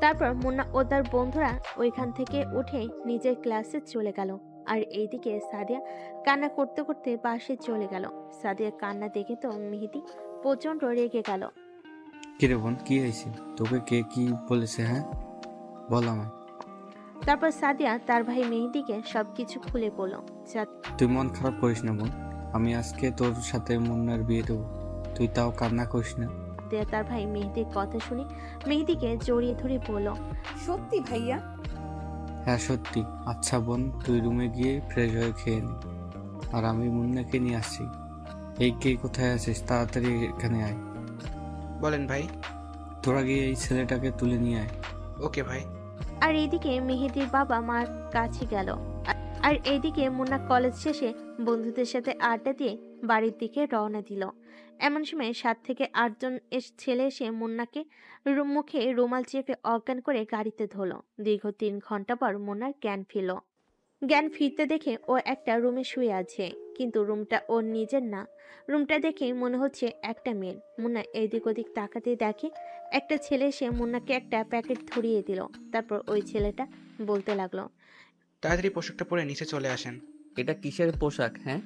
তারপর মুন্না ও তার বন্ধুরা ওইখান থেকে উঠে নিজের ক্লাসে চলে গেল। আর এইদিকে সাদিয়া কান্না করতে করতে বাসে চলে গেল। সাদিয়া কান্না দেখে তো মেহেদি প্রচন্ড রেগে গেল। কিরে বোন, কি হয়েছে? তোকে কে কি বলেছে? হ্যাঁ বল আমায়। তারপর সাদিয়া তার ভাই মেহেদিকে সবকিছু খুলে বলল। তুই মন খারাপ করিস না বোন, আমি আজকে তোর সাথে মুন্নার বিয়ে দেবো, তুই তাও কান্না করিস না। তার ভাই মেহেদির কথা শুনে মেহেদিকে জড়িয়ে ধরে বলল, সত্যি ভাইয়া? হ্যাঁ সত্যি। আচ্ছা বোন, তুই রুমে গিয়ে ফ্রেশ হয়ে খেয়ে নে, আর আমি মুন্নাকে নিয়ে আসছি। এই কে কোথায় আছিস? তাড়াতাড়ি এখানে আয়। বলেন ভাই। তোরা গিয়ে এই ছেলেটাকে তুলে নিয়ে আয়। ওকে ভাই। আর এইদিকে মেহেদির বাবা মার কাছে গেল। আর এইদিকে মুন্না কলেজ শেষে বন্ধুদের সাথে আড্ডা দিয়ে বাড়ির দিকে রওনা দিল। এমন সময় 7 থেকে 8 জন ছেলে এসে মুন্নাকে মুখে রুমাল চেপে অজ্ঞান করে গাড়িতে ধরল। দীর্ঘ 3 ঘন্টা পর মুন্নার জ্ঞান ফিরল। জ্ঞান ফিরতে দেখে ও একটা রুমে শুয়ে আছে, কিন্তু রুমটা ওর নিজের না। রুমটা দেখে মনে হচ্ছে একটা মেয়ের। মুন্না এদিক ওদিক তাকাতে দেখে একটা ছেলে এসে মুন্নাকে একটা প্যাকেট ধরিয়ে দিল। তারপর ওই ছেলেটা বলতে লাগলো, তাড়াতাড়ি পোশাকটা পরে নিচে চলে আসেন। এটা কিসের পোশাক? হ্যাঁ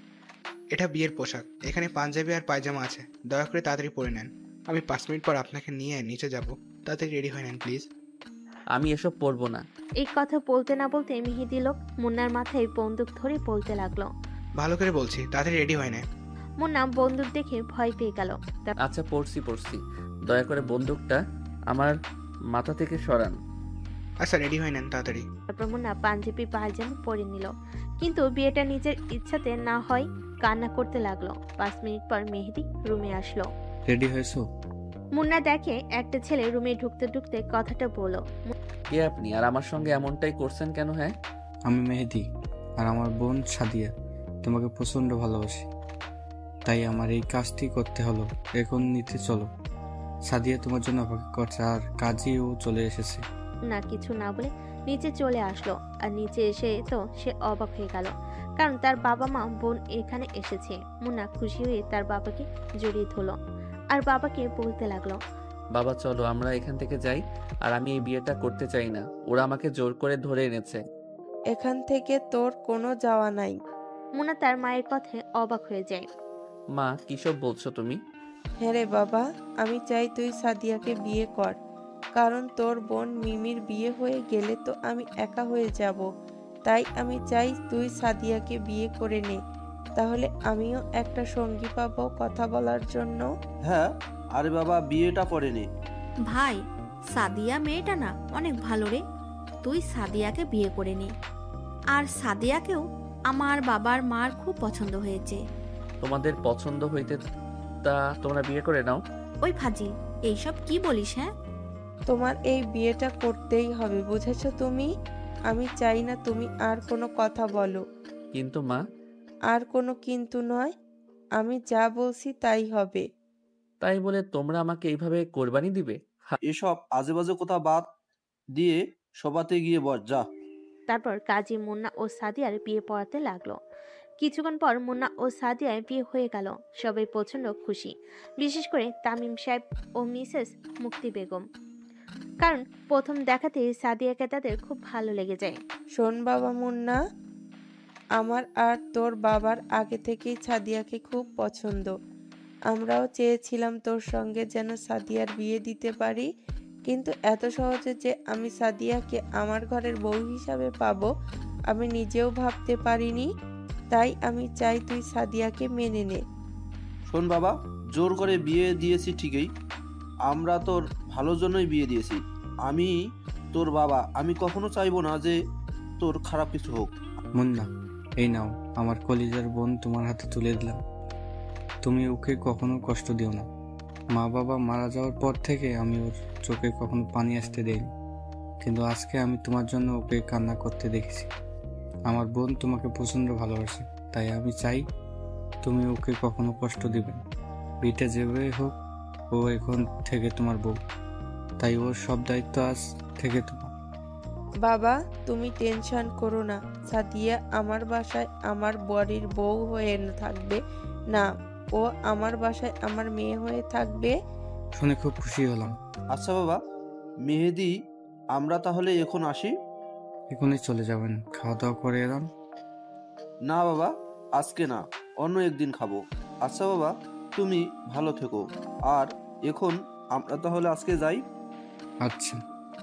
এটা বিয়ের পোশাক, এখানে পাঞ্জাবি আর পায়জামা আছে, দয়া করে তাড়াতাড়ি পরে নেন। আমি 5 মিনিট পর আপনাকে নিয়ে নিচে যাব, তাড়াতাড়ি রেডি হয়ে নেন প্লিজ। আমি এসব পরবো না। এই কথা বলতে না বলতে মেহেদি লোক মুন্নার মাথায় বন্দুক ধরে বলতে লাগলো, ভালো করে বলছি, তাড়াতাড়ি রেডি হয়ে নেন। মুন্না বন্দুক দেখে ভয় পেয়ে গেল। আচ্ছা পড়ছি, দয়া করে বন্দুকটা আমার মাথা থেকে সরান। আচ্ছা রেডি হয়ে নেন তাড়াতাড়ি। তারপর মুন্না পাঞ্জাবি পায়জামা পরে নিল, কিন্তু বিয়েটা নিজের ইচ্ছাতে না হয় কান্না করতে লাগলো। 5 মিনিট পর মেহেদি রুমে আসলো। রেডি হয়েছো? মুন্না দেখে একটা ছেলে রুমে ঢুকতে ঢুকতে কথাটা বলল, কে আপনি আর আমার সঙ্গে এমনটাই করছেন কেন? হ্যাঁ আমি মেহেদি, আর আমার বোন সাদিয়া তোমাকে প্রচন্ড ভালোবাসি, তাই আমার এই কাজটি করতে হলো। এখন নিতে চলো। সাদিয়া তোমার জন্য অপেক্ষা করছে, আর কাজীও চলে এসেছে। না কিছু না বলে নিচে চলে আসলো। আর নিচে এসে তো সে অবাক হয়ে গেল, কারণ তার বাবা মা বোন এখানে এসেছে। মুন্না খুশি হয়ে তার বাবাকে জড়িয়ে ধরলো আর বাবাকে বলতে লাগলো, বাবা চলো আমরা এখান থেকে যাই, আর আমি এই বিয়েটা করতে চাই না, ওরা আমাকে জোর করে ধরে এনেছে। এখান থেকে তোর কোনো যাওয়া নাই। মুন্না তার মায়ের কথায় অবাক হয়ে যায়। মা কিসব বলছো তুমি? হ্যাঁ রে বাবা, আমি চাই তুই সাদিয়াকে বিয়ে কর, কারণ তোর বোন মিমির বিয়ে হয়ে গেলে তো আমি একা হয়ে যাব। তাই আমি চাই তুই সাদিয়াকে বিয়ে করে নে, তাহলে আমিও একটা সঙ্গী পাবো কথা বলার জন্য। হ্যাঁ আরে বাবা, বিয়েটা করে নে। ভাই, সাদিয়া মেয়েটা না অনেক ভালো রে, তুই সাদিয়াকে বিয়ে করে নি। আর সাদিয়াকেও আমার বাবার মার খুব পছন্দ হয়েছে। তোমাদের পছন্দ হইতে তা তোমরা বিয়ে করে নাও। ওই ফাজিল, এইসব কি বলিস? হ্যাঁ তোমার এই বিয়েটা করতেই হবে, বুঝেছো তুমি? আমি চাই না তুমি আর কোনো কথা বলো। কিন্তু মা। আর কোনো কিন্তু নয়, আমি যা বলছি তাই হবে। তাই বলে তোমরা আমাকে এইভাবে কোরবানি দিবে? এসব আজেবাজে কথা বাদ দিয়ে সবাতে গিয়ে বস যা। তারপর কাজী মুন্না ও সাদিয়ার বিয়ে পড়াতে লাগলো। কিছুক্ষণ পর মুন্না ও সাদিয়ার বিয়ে হয়ে গেল। সবাই প্রচন্ড খুশি, বিশেষ করে তামিম সাহেব ও মিসেস মুক্তি বেগম। কারণ প্রথম দেখাতেই সাদিয়াকে তাদের খুব ভালো লেগে যায়। শোন বাবা মুন্না, আমার আর তোর বাবার আগে থেকেই সাদিয়াকে খুব পছন্দ। আমরাও চেয়েছিলাম তোর সঙ্গে যেন সাদিয়ার বিয়ে দিতে পারি, কিন্তু এত সহজে যে আমি সাদিয়াকে আমার ঘরের বউ হিসাবে পাবো আমি নিজেও ভাবতে পারিনি। তাই আমি চাই তুই সাদিয়াকে মেনে নে। শোন বাবা, জোর করে বিয়ে দিয়েছি ঠিকই, আমরা তোর ভালোর জন্যই বিয়ে দিয়েছি। আমি তোর বাবা, আমি কখনো চাইবো না যে তোর খারাপ কিছু হোক। মুন্না, এই নাও আমার কলিজার বোন তোমার হাতে তুলে দিলাম। তুমি ওকে কখনো কষ্ট দিও না। মা বাবা মারা যাওয়ার পর থেকে আমি ওর চোখে কখনো পানি আসতে দেইনি, কিন্তু আজকে আমি তোমার জন্য ওকে কান্না করতে দেখেছি। আমার বোন তোমাকে প্রচণ্ড ভালোবাসে, তাই আমি চাই তুমি ওকে কখনো কষ্ট দিবে না। বিটা যেভাবে হোক ও এখন থেকে তোমার বউ, তাই ওর সব দায়িত্ব আজ থেকে তোমার। বাবা, তুমি টেনশন করো না। সাদিয়া আমার বাসায় আমার বাড়ির বউ হয়ে থাকবে না, ও আমার বাসায় আমার মেয়ে হয়ে থাকবে। শুনে খুব খুশি হলাম। আচ্ছা বাবা মেহেদি, আমরা তাহলে এখন আসি? এখনই চলে যাবেন? খাওয়া দাওয়া করে এলাম। না বাবা, আজকে না, অন্য একদিন খাবো। আচ্ছা বাবা, তুমি ভালো থেকো। আর এখন আমরা তাহলে আজকে যাই। আচ্ছা।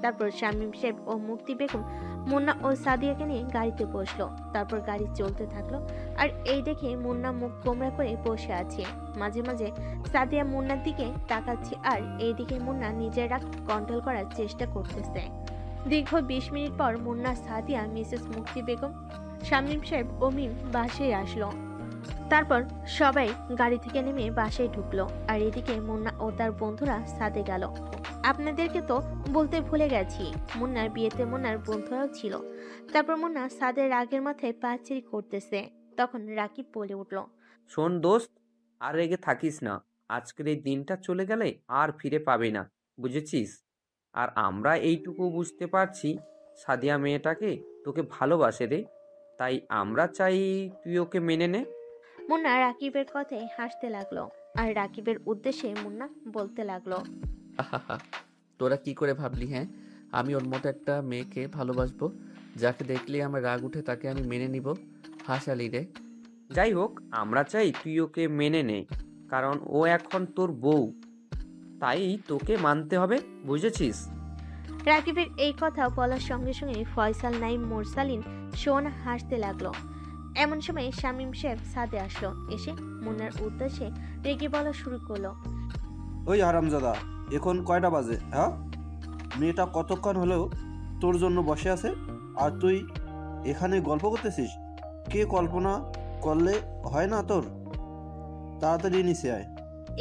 তারপর শামীম সাহেব ও মুক্তি বেগম মুন্না ও সাদিয়াকে নিয়ে গাড়িতে বসলো। তারপর গাড়ি চলতে থাকলো। আর এই দেখে মুন্না মুখ গোমরা করে বসে আছে। মাঝে মাঝে সাদিয়া মুন্নার দিকে তাকাচ্ছে, আর এইদিকে মুন্না নিজের রাগ কন্ট্রোল করার চেষ্টা করতেছে। দীর্ঘ 20 মিনিট পর মুন্না, সাদিয়া, মিসেস মুক্তি বেগম, শামীম সাহেব ও মিম বাসায় আসলো। তারপর সবাই গাড়ি থেকে নেমে বাসায় ঢুকলো। আর এদিকে মুন্না ও তার বন্ধুরা সাদে গেল। আপনাদেরকে তো বলতে ভুলে গেছি, মুন্নার বিয়েতে মুন্নার বন্ধুরাও ছিল। তারপর মুন্না সাদের রাগের মাথায় পাচিরি করতেছে। তখন রাকিব বলে উঠল, শোন দোস্ত, আর রেগে থাকিস না। আজকের এই দিনটা চলে গেলে আর ফিরে পাবি না, বুঝেছিস? আর আমরা এইটুকু বুঝতে পারছি সাদিয়া মেয়েটাকে তোকে ভালোবাসে রে, তাই আমরা চাই তুই ওকে মেনে নে। মুন্না রাকিবের কথায় হাসতে লাগলো। আর রাকিবের উদ্দেশ্যে মুন্না বলতে লাগলো, আহাহা, তোরা কি করে ভাবলি হ্যাঁ আমি ওর মতো একটা মেয়েকে ভালোবাসবো, যাকে দেখলে আমার রাগ উঠে তাকে আমি মেনে নিব? হাসালি রে। যাই হোক, আমরা চাই তুই ওকে মেনে নে, কারণ ও এখন তোর বউ, তাই তোকে মানতে হবে, বুঝেছিস? রাকিবের এই কথা বলার সঙ্গে সঙ্গে ফয়সাল, নাইম, মোরসালিন, সোনা হাসতে লাগলো। এমন সময় শামীম সাহেব সাদে আসলো। এসে মুন্নার উদ্দেশ্যে রেগে বলা শুরু করলো, ওই হারামজাদা, এখন কয়টা বাজে? হ্যাঁ, মেয়েটা কতক্ষণ হলেও তোর জন্য বসে আছে, আর তুই এখানে গল্প করতেছিস? কে কল্পনা করলে হয় না তোর? তাড়াতাড়ি নিচে আয়।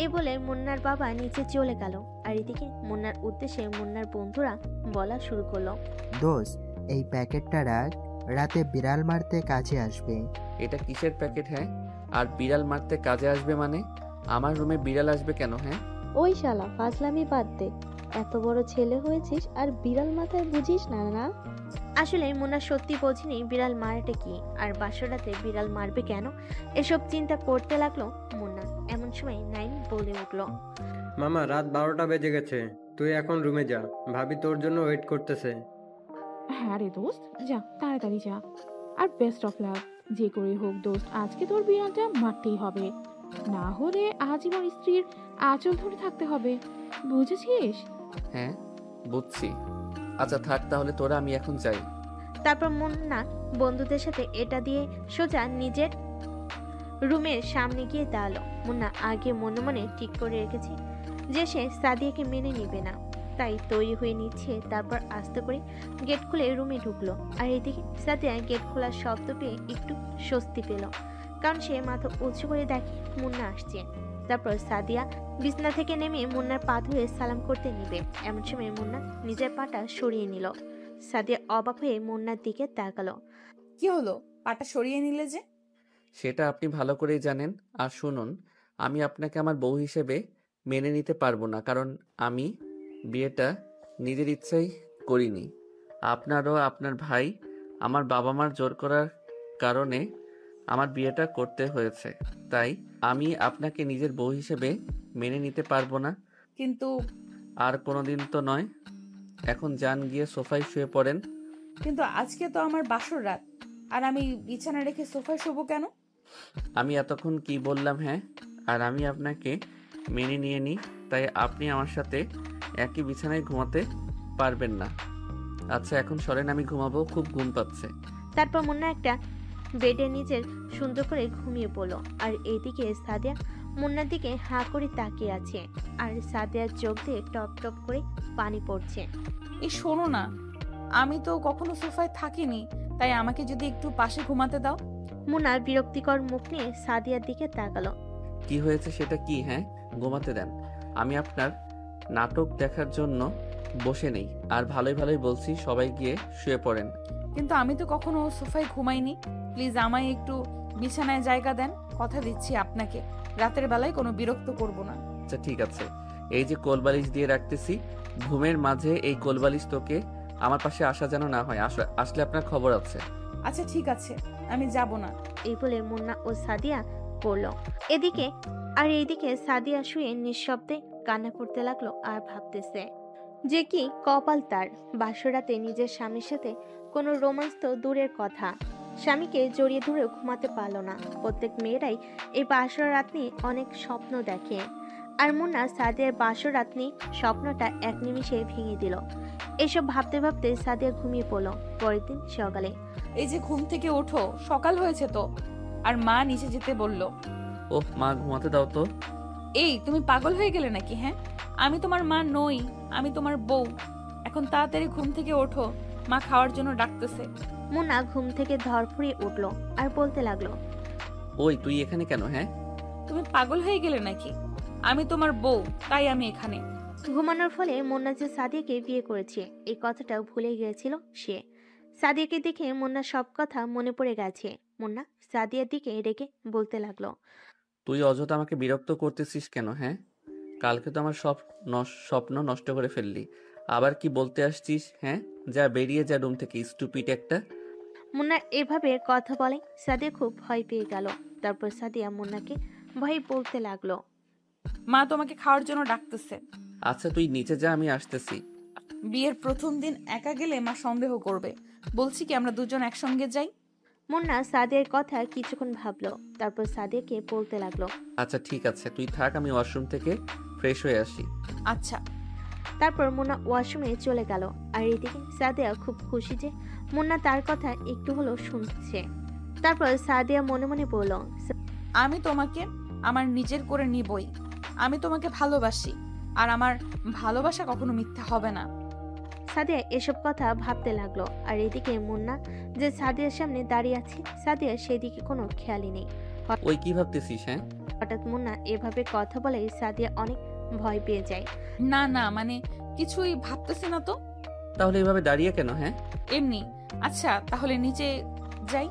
এ বলে মুন্নার বাবা নিচে চলে গেল। আর এদিকে মুন্নার উদ্দেশ্যে মুন্নার বন্ধুরা বলা শুরু করলো, দোস্ত, এই প্যাকেটটা রাখ, রাতে বিড়াল মারতে কাজে আসবে। এটা কিসের প্যাকেট হ্যাঁ? আর বিড়াল মারতে কাজে আসবে মানে? আমার রুমে বিড়াল আসবে কেন হ্যাঁ? ওই শালা ফাজলামি বাদ দে, এত বড় ছেলে হয়েছিস আর বিড়াল মাথায় বুঝিস না? না আসলে মুন্না সত্যি বোঝেনি বিড়াল মারাটা কি, আর বাসরাতে বিড়াল মারবে কেন, এসব চিন্তা করতে লাগলো মুন্না। এমন সময় নাইম বলে উঠলো, মামা, রাত 12টা বেজে গেছে, তুই এখন রুমে যা, ভাবি তোর জন্য ওয়েট করতেছে। হ্যাঁ রে দোস্ত, যা তাড়াতাড়ি যা। আর বেস্ট অফ লাক, যে করে হোক দোস্ত, আজকে তোর বিড়ালটা মারতেই হবে, না হলে আজীবন স্ত্রীর আঁচল ধরে থাকতে হবে, বুঝেছিস? হ্যাঁ বুঝছি। আচ্ছা থাক তাহলে তোরা, আমি এখন যাই। তারপর মুন্না বন্ধুদের সাথে এটা দিয়ে সোজা নিজের রুমের সামনে গিয়ে দাঁড়ালো। মুন্না আগে মনে মনে ঠিক করে রেখেছে যে সে সাদিয়াকে মেনে নিবে না, তাই তৈরি হয়ে নিচ্ছে। তারপর আস্তে করে গেট খুলে রুমে ঢুকলো। আর এদিকে সাদিয়া গেট খোলার শব্দ পেয়ে একটু স্বস্তি পেল, কারণ সে মাথা উঁচু করে দেখে মুন্না আসছে। তারপর সাদিয়া বিছনা থেকে নেমে মুন্নার পা ধরে সালাম করতে নিবে। এমন সময় মুন্না নিজের পাটা সরিয়ে নিল। সাদিয়া অবাক হয়ে মুন্নার দিকে তাকালো। কি হলো, পাটা সরিয়ে নিলে যে? সেটা আপনি ভালো করেই জানেন। আর শুনুন, আমি আপনাকে আমার বউ হিসেবে মেনে নিতে পারবো না, কারণ আমি বিয়েটা নিজের ইচ্ছাই করিনি। আপনারও আপনার ভাই, আমার বাবা মার জোর করার কারণে আমার বিয়েটা করতে হয়েছে, তাই আমি আপনাকে নিজের বউ হিসেবে মেনে নিতে পারবো না। কিন্তু আর কোনোদিন তো নয়। এখন যান গিয়ে সোফায় শুয়ে পড়েন। কিন্তু আজকে তো আমার বাসর রাত, আর আমি বিছানা রেখে সোফায় শোবো কেন? আমি এতক্ষণ কি বললাম হ্যাঁ? আর আমি আপনাকে মেনে নিয়ে নিই, তাই আপনি আমার সাথে একই বিছানায় ঘুমাতে পারবেন না। আচ্ছা এখন সরেন, আমি ঘুমাবো, খুব ঘুম পাচ্ছে। তারপর মুন্না একটা বেডে নিজের সুন্দর করে ঘুমিয়ে পড়লো। আর এইদিকে সাদিয়া মুন্নার দিকে হাঁ করে তাকিয়ে আছে, আর সাদিয়ার চোখ দিয়ে টপ টপ করে পানি পড়ছে। এই শোনো না, আমি তো কখনো সোফায় থাকিনি, তাই আমাকে যদি একটু পাশে ঘুমাতে দাও। মুন্না বিরক্তিকর মুখ নিয়ে সাদিয়ার দিকে তাকালো। কি হয়েছে সেটা কি? হ্যাঁ, ঘুমাতে দেন। আমি আপনার নাটক দেখার জন্য বসে নেই। আর ভালোই ভালোই বলছি, সবাই গিয়ে শুয়ে পড়েন। কিন্তু আমি তো কখনো সোফায় ঘুমাইনি, প্লিজ আমায় একটু বিছানায় জায়গা দেন। কথা দিচ্ছি আপনাকে, রাতের বেলায় কোনো বিরক্ত করব না। আচ্ছা ঠিক আছে, এই যে কোলবালিশ দিয়ে রাখতেছি, ঘুমের মাঝে এই কোলবালিশ তোকে আমার পাশে আসা যেন না হয়। আসলে আপনার খবর আছে। আচ্ছা ঠিক আছে, আমি যাব না। এই বলে মুন্না ও সাদিয়া পড়লো এইদিকে সাদিয়া শুয়ে নিঃশব্দে কান্না করতে লাগলো আর ভাবতেছে যে কি কপাল তার, বাসরাতে নিজের স্বামীর সাথে কোনো রোমান্স তো দূরের কথা, স্বামীকে জড়িয়ে ধরে ঘুমাতে পারলো না। প্রত্যেক মেয়েরাই এই বাসর রাত নিয়ে অনেক স্বপ্ন দেখে, আর মুন্না সাদিয়ার বাসর রাত নিয়ে স্বপ্নটা এক নিমিষে ভেঙে দিল। এসব ভাবতে ভাবতে সাদিয়া ঘুমিয়ে পড়লো। পরের দিন সকালে, এই যে ঘুম থেকে ওঠো, সকাল হয়েছে তো। আর মা নিচে যেতে বলল। ওহ মা, ঘুমাতে দাও তো। এই তুমি পাগল হয়ে গেলে নাকি? হ্যাঁ, আমি তোমার মা নই, আমি তোমার বউ। এখন তাড়াতাড়ি ঘুম থেকে ওঠো, মা খাওয়ার জন্য ডাকতেছে। মুন্না ঘুম থেকে ধরফড়িয়ে উঠলো আর বলতে লাগলো, ওই তুই এখানে কেন? হ্যাঁ, তুমি পাগল হয়ে গেলে নাকি? আমি তোমার বউ, তাই আমি এখানে। ঘুমানোর ফলে মুন্না যে সাদিয়াকে বিয়ে করেছে এই কথাটাও ভুলে গিয়েছিল সে। সাদিয়াকে দেখে মুন্নার সব কথা মনে পড়ে গেছে। মুন্না সাদিয়ার দিকে রেগে বলতে লাগলো, তুই অযথা আমাকে বিরক্ত করতেছিস কেন? হ্যাঁ, কালকে তো আমার সব স্বপ্ন নষ্ট করে ফেললি, আবার কি বলতে আসছিস? হ্যাঁ, যা বেরিয়ে যা রুম থেকে, স্টুপিড একটা। মুন্না এভাবে কথা বলে সাদিয়া খুব ভয় পেয়ে গেল। তারপর সাদিয়া মুন্নাকে ভয় বলতে লাগলো, মা তোমাকে খাওয়ার জন্য ডাকতেছে। আচ্ছা তুই নিচে যা, আমি আসতেছি। বিয়ের প্রথম দিন একা গেলে মা সন্দেহ করবে, বলছি কি আমরা দুজন একসঙ্গে যাই। মুন্না সাদিয়ার কথা কিছুক্ষণ ভাবলো, তারপর সাদিয়াকে বলতে লাগলো, আচ্ছা ঠিক আছে, তুই থাক, আমি ওয়াশরুম থেকে ফ্রেশ হয়ে আসি। আচ্ছা। তারপর মুন্না ওয়াশরুমে চলে গেল। আর এদিকে সাদিয়া খুব খুশি যে মুন্না তার কথা একটু হলেও শুনছে। তারপর সাদিয়া মনে মনে বলল, আমি তোমাকে আমার নিজের করে নিবই। আমি তোমাকে ভালোবাসি, আর আমার ভালোবাসা কখনো মিথ্যা হবে না। সাদিয়া এসব কথা ভাবতে লাগলো। আর এদিকে মুন্না যে সাদিয়ার সামনে দাঁড়িয়ে আছে, সাদিয়া সেদিকে কোনো খেয়ালই নেই। ওই কি ভাবতেছিস? হ্যাঁ, হঠাৎ মুন্না এভাবে কথা বলে সাদিয়া অনেক ভয় পেয়ে যায়। না না, মানে কিছুই ভাবতেছি না তো। তাহলে এভাবে দাঁড়িয়ে কেন? হ্যাঁ, এমনি। আচ্ছা তাহলে নিচে যাই।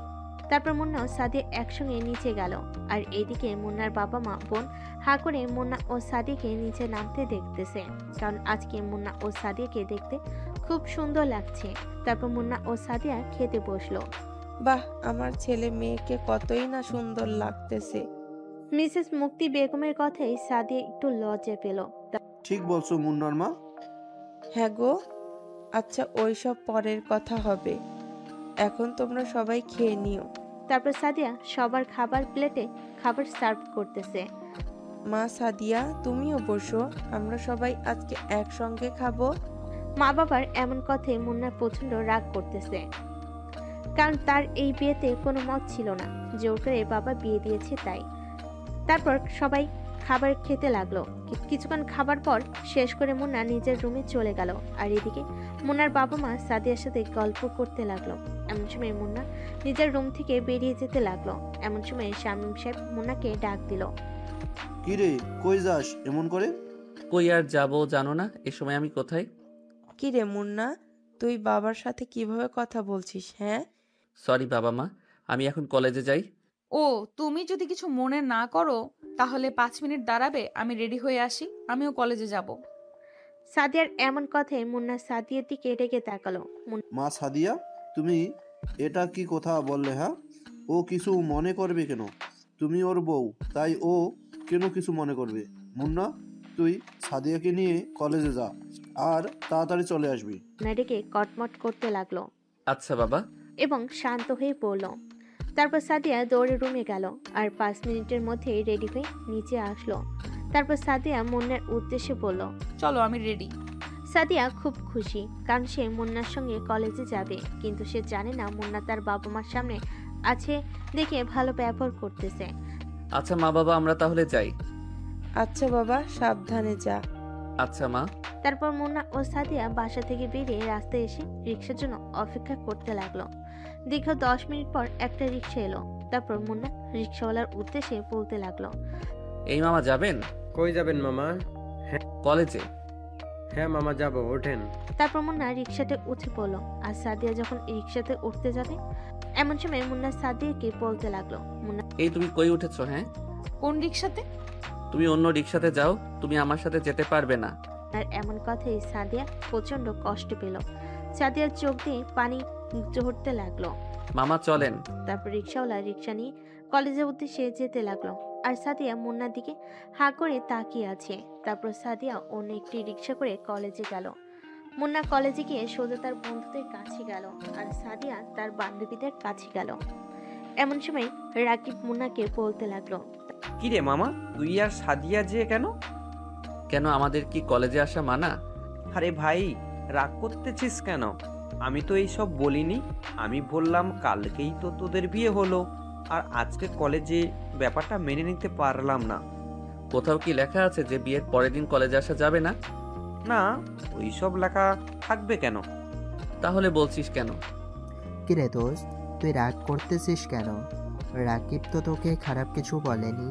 তারপর মুন্না ও সাদিয়া একসঙ্গে নিচে গেল। আর এদিকে মুন্নার বাবা মা বোন হা করে মুন্না ও সাদিয়াকে নিচে নামতে দেখতেছে, কারণ আজকে মুন্না ও সাদিয়াকে দেখতে খুব সুন্দর লাগছে। তারপর মুন্না ও সাদিয়া খেতে বসলো। বাহ, আমার ছেলে মেয়েকে কতই না সুন্দর লাগতেছে। মিসেস মুক্তি বেগমের কথাই সাদিয়া একটু লজ্জা পেল। ঠিক বলছো মুন্নার মা। হ্যাঁ গো, আচ্ছা ওইসব পরের কথা হবে, এখন তোমরা সবাই খেয়ে নিও। তারপর সাদিয়া সবার খাবার প্লেটে খাবার সার্ভ করতেছে। মা সাদিয়া, তুমিও বসো, আমরা সবাই আজকে একসঙ্গে খাবো। মা বাবার এমন কথায় মুন্না প্রচন্ড রাগ করতেছে, কারণ তার এই বিয়েতে কোনো মত ছিল না, জোর করে বাবা বিয়ে দিয়েছে তাই। তারপর সবাই খাবার খেতে লাগলো। কিছুক্ষণ খাবার পর শেষ করে মুন্না নিজের রুমে চলে গেল। আর এদিকে মুন্নার বাবা মা সাদিয়ার সাথে গল্প করতে লাগলো। এমন সময় মুন্না নিজের রুম থেকে বেরিয়ে যেতে লাগলো। এমন সময় শামীম সাহেব মুন্নাকে ডাক দিল। কি রে, কই যাস এমন করে? কই আর যাবো জানো না, এ সময় আমি কোথায়? কি রে মুন্না, তুই বাবার সাথে কিভাবে কথা বলছিস? হ্যাঁ, সরি বাবা মা, আমি এখন কলেজে যাই। ও, তুমি যদি কিছু মনে না করো তাহলে 5 মিনিট দাঁড়াবে, আমি রেডি হয়ে আসি, আমিও কলেজে যাব। সাদিয়ার এমন কথায় মুন্না সাদিয়ার দিকে রেগে তাকালো। মা সাদিয়া, তুমি এটা কি কথা বললে? হ্যাঁ, ও কিছু মনে করবে কেন? তুমি ওর বউ, তাই ও কেন কিছু মনে করবে? মুন্না, তুই সাদিয়াকে নিয়ে কলেজে যা আর তাড়াতাড়ি চলে আসবি। ডেকে কটমট করতে লাগলো আচ্ছা বাবা। এবং শান্ত হয়ে পড়ল। তারপর সাদিয়া দৌড়ে রুমে গেল আর 5 মিনিটের মধ্যেই রেডি হয়ে নিচে আসলো। তারপর সাদিয়া মুন্নার উদ্দেশ্যে বলল, চলো আমি রেডি। সাদিয়া খুব খুশি, কারণ সে মুন্নার সঙ্গে কলেজে যাবে, কিন্তু সে জানে না মুন্না তার বাবা মার সামনে আছে দেখে ভালো ব্যবহার করতেছে। আচ্ছা মা বাবা আমরা তাহলে যাই। আচ্ছা বাবা, সাবধানে যা। আচ্ছা মা। তারপর মুন্না ও সাদিয়া বাসা থেকে বেরিয়ে রাস্তায় এসে রিক্সার জন্য অপেক্ষা করতে লাগলো। দীর্ঘ 10 মিনিট পর একটা রিক্সা এলো। তারপর মুন্না রিক্সাওয়ালার উদ্দেশ্যে বলতে লাগলো, এই মামা যাবেন? কই যাবেন মামা? কলেজে। হ্যাঁ মামা যাব, ওঠেন। তারপর মুন্না রিক্সাতে উঠে পড়লো। আর সাদিয়া যখন রিক্সাতে উঠতে যাবে, এমন সময় মুন্না সাদিয়াকে বলতে লাগলো, মুন্না এই তুমি কই উঠেছো? হ্যাঁ, কোন রিক্সাতে? তুমি অন্য রিক্সাতে যাও, তুমি আমার সাথে যেতে পারবে না। আর এমন কথাই সাদিয়া প্রচন্ড কষ্ট পেল। সাদিয়ার চোখ দিয়ে পানি ঝরতে লাগলো। মামা চলেন। তারপর রিক্সাওয়ালা রিক্সা নিয়ে কলেজের উদ্দেশ্যে যেতে লাগলো। আর সাদিয়া মুন্নার দিকে হা করে তাকিয়ে আছে। তারপর সাদিয়া অন্য একটি রিক্সা করে কলেজে গেল। মুন্না কলেজে গিয়ে সোজা তার বন্ধুদের কাছে গেল, আর সাদিয়া তার বান্ধবীদের কাছে গেল। এমন সময় রাকিব মুন্নাকে বলতে লাগলো, কিরে মামা, তুই আর সাদিয়া যে কেন? কেন, আমাদের কি কলেজে আসা মানা? আরে ভাই, রাগ করতেছিস কেন? আমি তো এইসব বলিনি। আমি বললাম কালকেই তো তোদের বিয়ে হলো, আর আজকে কলেজে ব্যাপারটা মেনে নিতে পারলাম না। কোথাও কি লেখা আছে যে বিয়ের পরের দিন কলেজে আসা যাবে না? না, ওইসব লেখা থাকবে কেন? তাহলে বলছিস কেন? কিরে দোস্ত, তুই রাগ করতেছিস কেন? রাকিব তো তোকে খারাপ কিছু বলেনি,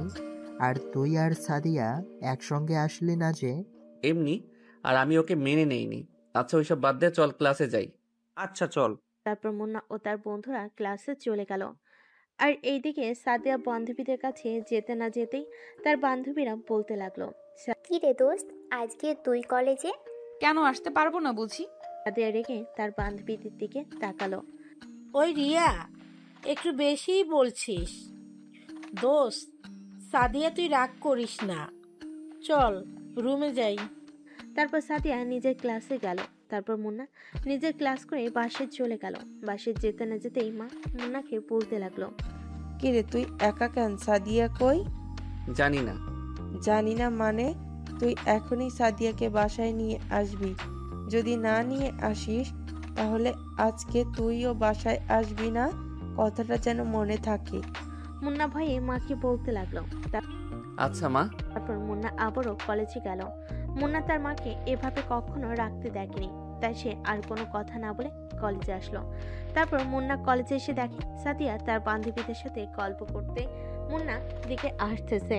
আর তুই আর সাদিয়া একসঙ্গে আসলি না যে? এমনি, আর আমি ওকে মেনে নেইনি। আচ্ছা ওইসব বাদ দে, চল ক্লাসে যাই। আচ্ছা চল। তারপর মুন্না ও তার বন্ধুরা ক্লাসে চলে গেল। আর এইদিকে সাদিয়া বান্ধবীদের কাছে যেতে না যেতেই তার বান্ধবীরা বলতে লাগলো, কি রে দোস্ত, আজকে তুই কলেজে কেন আসতে পারবো না বুঝি? সাদিয়া রেগে তার বান্ধবীদের দিকে তাকালো। ওই রিয়া, একটু বেশিই বলছিস। দোস্ত, সাদিয়া তুই রাগ করিস না, চল রুমে যাই। তারপর সাদিয়া নিজের ক্লাসে গেল। তারপর মুন্না নিজের ক্লাস করে বাসে চলে গেল। বাসে যেতে না যেতেই মা মুন্নাকে বলতে লাগলো, কিরে তুই একা কেন? সাদিয়া কই? জানি না। জানি না মানে? তুই এখনই সাদিয়াকে বাসায় নিয়ে আসবি। যদি না নিয়ে আসিস তাহলে আজকে তুইও বাসায় আসবি না, কথাটা যেন মনে থাকে। মুন্না ভয়ে মাকে বলতে লাগলো। আচ্ছা মা। তারপর মুন্না আবারও কলেজে গেল। মুন্না তার মাকে এভাবে কখনো রাখতে দেখেনি, তাই সে আর কোনো কথা না বলে কলেজে আসলো। তারপর মুন্না কলেজে এসে দেখে সাদিয়া তার বান্ধবীদের সাথে গল্প করতে মুন্না দিকে আসতেছে।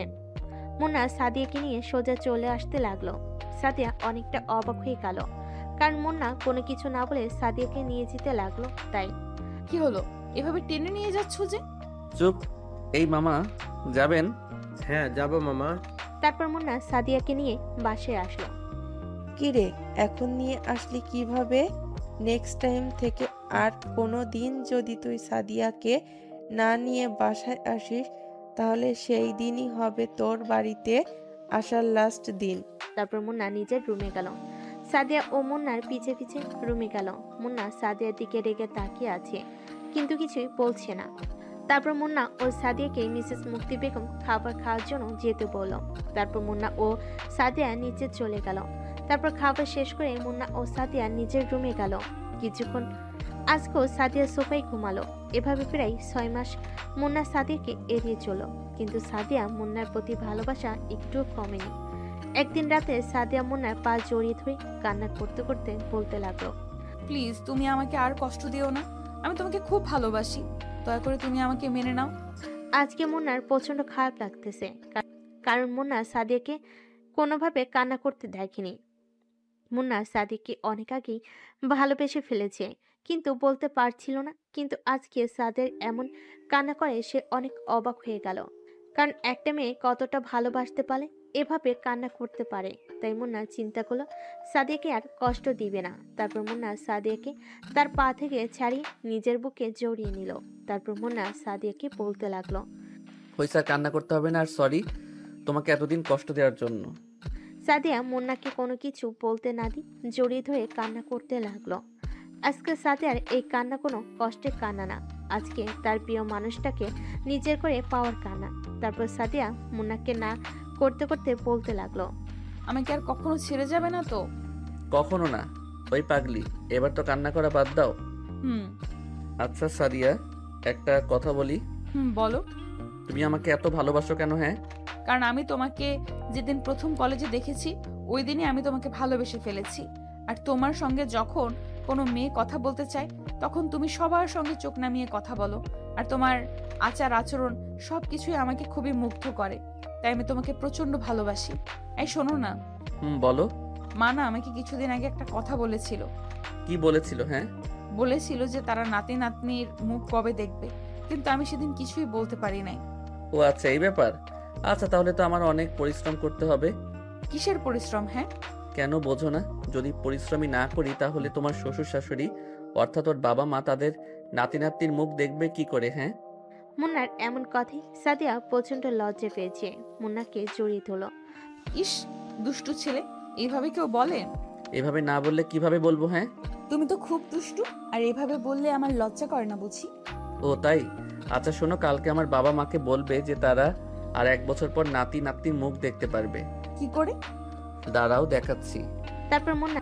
মুন্না সাদিয়াকে নিয়ে সোজা চলে আসতে লাগলো। সাদিয়া অনেকটা অবাক হয়ে গেল, কারণ মুন্না কোনো কিছু না বলে সাদিয়াকে নিয়ে যেতে লাগলো। তাই কি হলো, এভাবে টেনে নিয়ে যাচ্ছ যে? চুপ। এই মামা যাবেন? হ্যাঁ যাব মামা। তারপর মুন্না সাদিয়াকে নিয়ে বাসায় আসলো। কিরে, এখন নিয়ে আসলি কিভাবে? নেক্সট টাইম থেকে আর কোনো দিন যদি তুই সাদিয়াকে না নিয়ে বাসায় আসিস তাহলে সেই দিনই হবে তোর বাড়িতে আসার লাস্ট দিন। তারপর মুন্না নিজের রুমে গেল। সাদিয়া ও মুন্নার পিছে পিছে রুমে গেল। মুন্না সাদিয়ার দিকে রেগে তাকিয়ে আছে, কিন্তু কিছুই বলছে না। তারপর মুন্না ও সাদিয়াকে মিসেস মুক্তি বেগম খাবার খাওয়ার জন্য যেতে বলল। তারপর মুন্না ও সাদিয়া নিচে চলে গেল। তারপর খাবার শেষ করে মুন্না ও সাদিয়া নিজের রুমে গেল। কিছুক্ষণ আজকেও সাদিয়া সোফায় ঘুমালো। এভাবে প্রায় 6 মাস মুন্না সাদিয়াকে এড়িয়ে চলল, কিন্তু সাদিয়া মুন্নার প্রতি ভালোবাসা একটুও কমেনি। একদিন রাতে সাদিয়া মুন্নার পা জড়িয়ে ধরে কান্না করতে করতে বলতে লাগলো, প্লিজ তুমি আমাকে আর কষ্ট দিও না, আমি তোমাকে খুব ভালোবাসি, দয়া করে তুমি আমাকে মেনে নাও। আজকে মুন্নার প্রচন্ড খারাপ লাগতেছে, কারণ মুন্না সাদিয়াকে কোনোভাবে কান্না করতে দেখেনি। মুন্না সাদিয়াকে অনেক আগেই ভালোবেসে ফেলেছে, কিন্তু বলতে পারছিল না। কিন্তু আজকে সাদিয়ার এমন কান্না করে সে অনেক অবাক হয়ে গেল, কারণ একটা মেয়ে কতটা ভালোবাসতে পারে এভাবে কান্না করতে পারে। তাই মুন্না চিন্তা করলো সাদিয়াকে আর কষ্ট দিবে না। তারপর মুন্না সাদিয়াকে তার পা থেকে ছাড়িয়ে নিজের বুকে জড়িয়ে নিল। তারপর মুন্না সাদিয়াকে বলতে লাগলো, হইসা, কান্না করতে হবে না, আর সরি তোমাকে এতদিন কষ্ট দেওয়ার জন্য। সাদিয়া মুন্নাকে কোনো কিছু বলতে না দি জড়িয়ে ধরে কান্না করতে লাগলো। আজকে সাদিয়ার এই কান্না কোনো কষ্টের কান্না না, আজকে তার প্রিয় মানুষটাকে নিজের করে পাওয়ার কান্না। তারপর সাদিয়া মুন্নাকে না করতে করতে বলতে লাগলো, আমাকে আর কখনো ছেড়ে যাবে না তো? কখনো না। ওই পাগলি, এবার তো কান্না করা বাদ দাও। হুম। আচ্ছা সাদিয়া, একটা কথা বলি। বলো। তুমি আমাকে এত ভালোবাসো কেন? হ্যাঁ, কারণ আমি তোমাকে যেদিন প্রথম কলেজে দেখেছি ওই দিনই আমি তোমাকে ভালোবেসে ফেলেছি। আর তোমার সঙ্গে যখন কোনো মেয়ে কথা বলতে চায় তখন তুমি সবার সঙ্গে চোখ নামিয়ে কথা বলো, আর তোমার আচার আচরণ সব কিছুই আমাকে খুবই মুগ্ধ করে। তাই আমি তোমাকে প্রচন্ড ভালোবাসি। এই শোনো না। বলো। মা না আমাকে কিছুদিন আগে একটা কথা বলেছিল। কি বলেছিল? হ্যাঁ, বলেছিল যে তারা নাতি নাতনির মুখ কবে দেখবে, কিন্তু আমি সেদিন কিছুই বলতে পারি নাই। ও আচ্ছা, এই ব্যাপার। আচ্ছা, তাহলে তো আমার অনেক পরিশ্রম করতে হবে। কিসের পরিশ্রম? হ্যাঁ, কেন বোঝো না? যদি পরিশ্রমই না করি তাহলে তোমার শ্বশুর শাশুড়ি অর্থাৎ ওর বাবা মা তাদের নাতি নাতনির মুখ দেখবে কি করে? হ্যাঁ। মুন্নার এমন কথাই সাদিয়া প্রচন্ড লজ্জা পেয়েছে, মুন্নাকে জড়িয়ে ধরল। ইস, দুষ্টু ছেলে, এইভাবে কেউ বলে? এভাবে না বললে কিভাবে বলবো? হ্যাঁ, তুমি তো খুব দুষ্টু, আর এভাবে বললে আমার লজ্জা করে না বুঝি? ও তাই? আচ্ছা শোনো, কালকে আমার বাবা মাকে বলবে যে তারা আর 1 বছর পর নাতি নাতনির মুখ দেখতে পারবে। কি করে? দাঁড়াও দেখাচ্ছি। তারপর মুন্না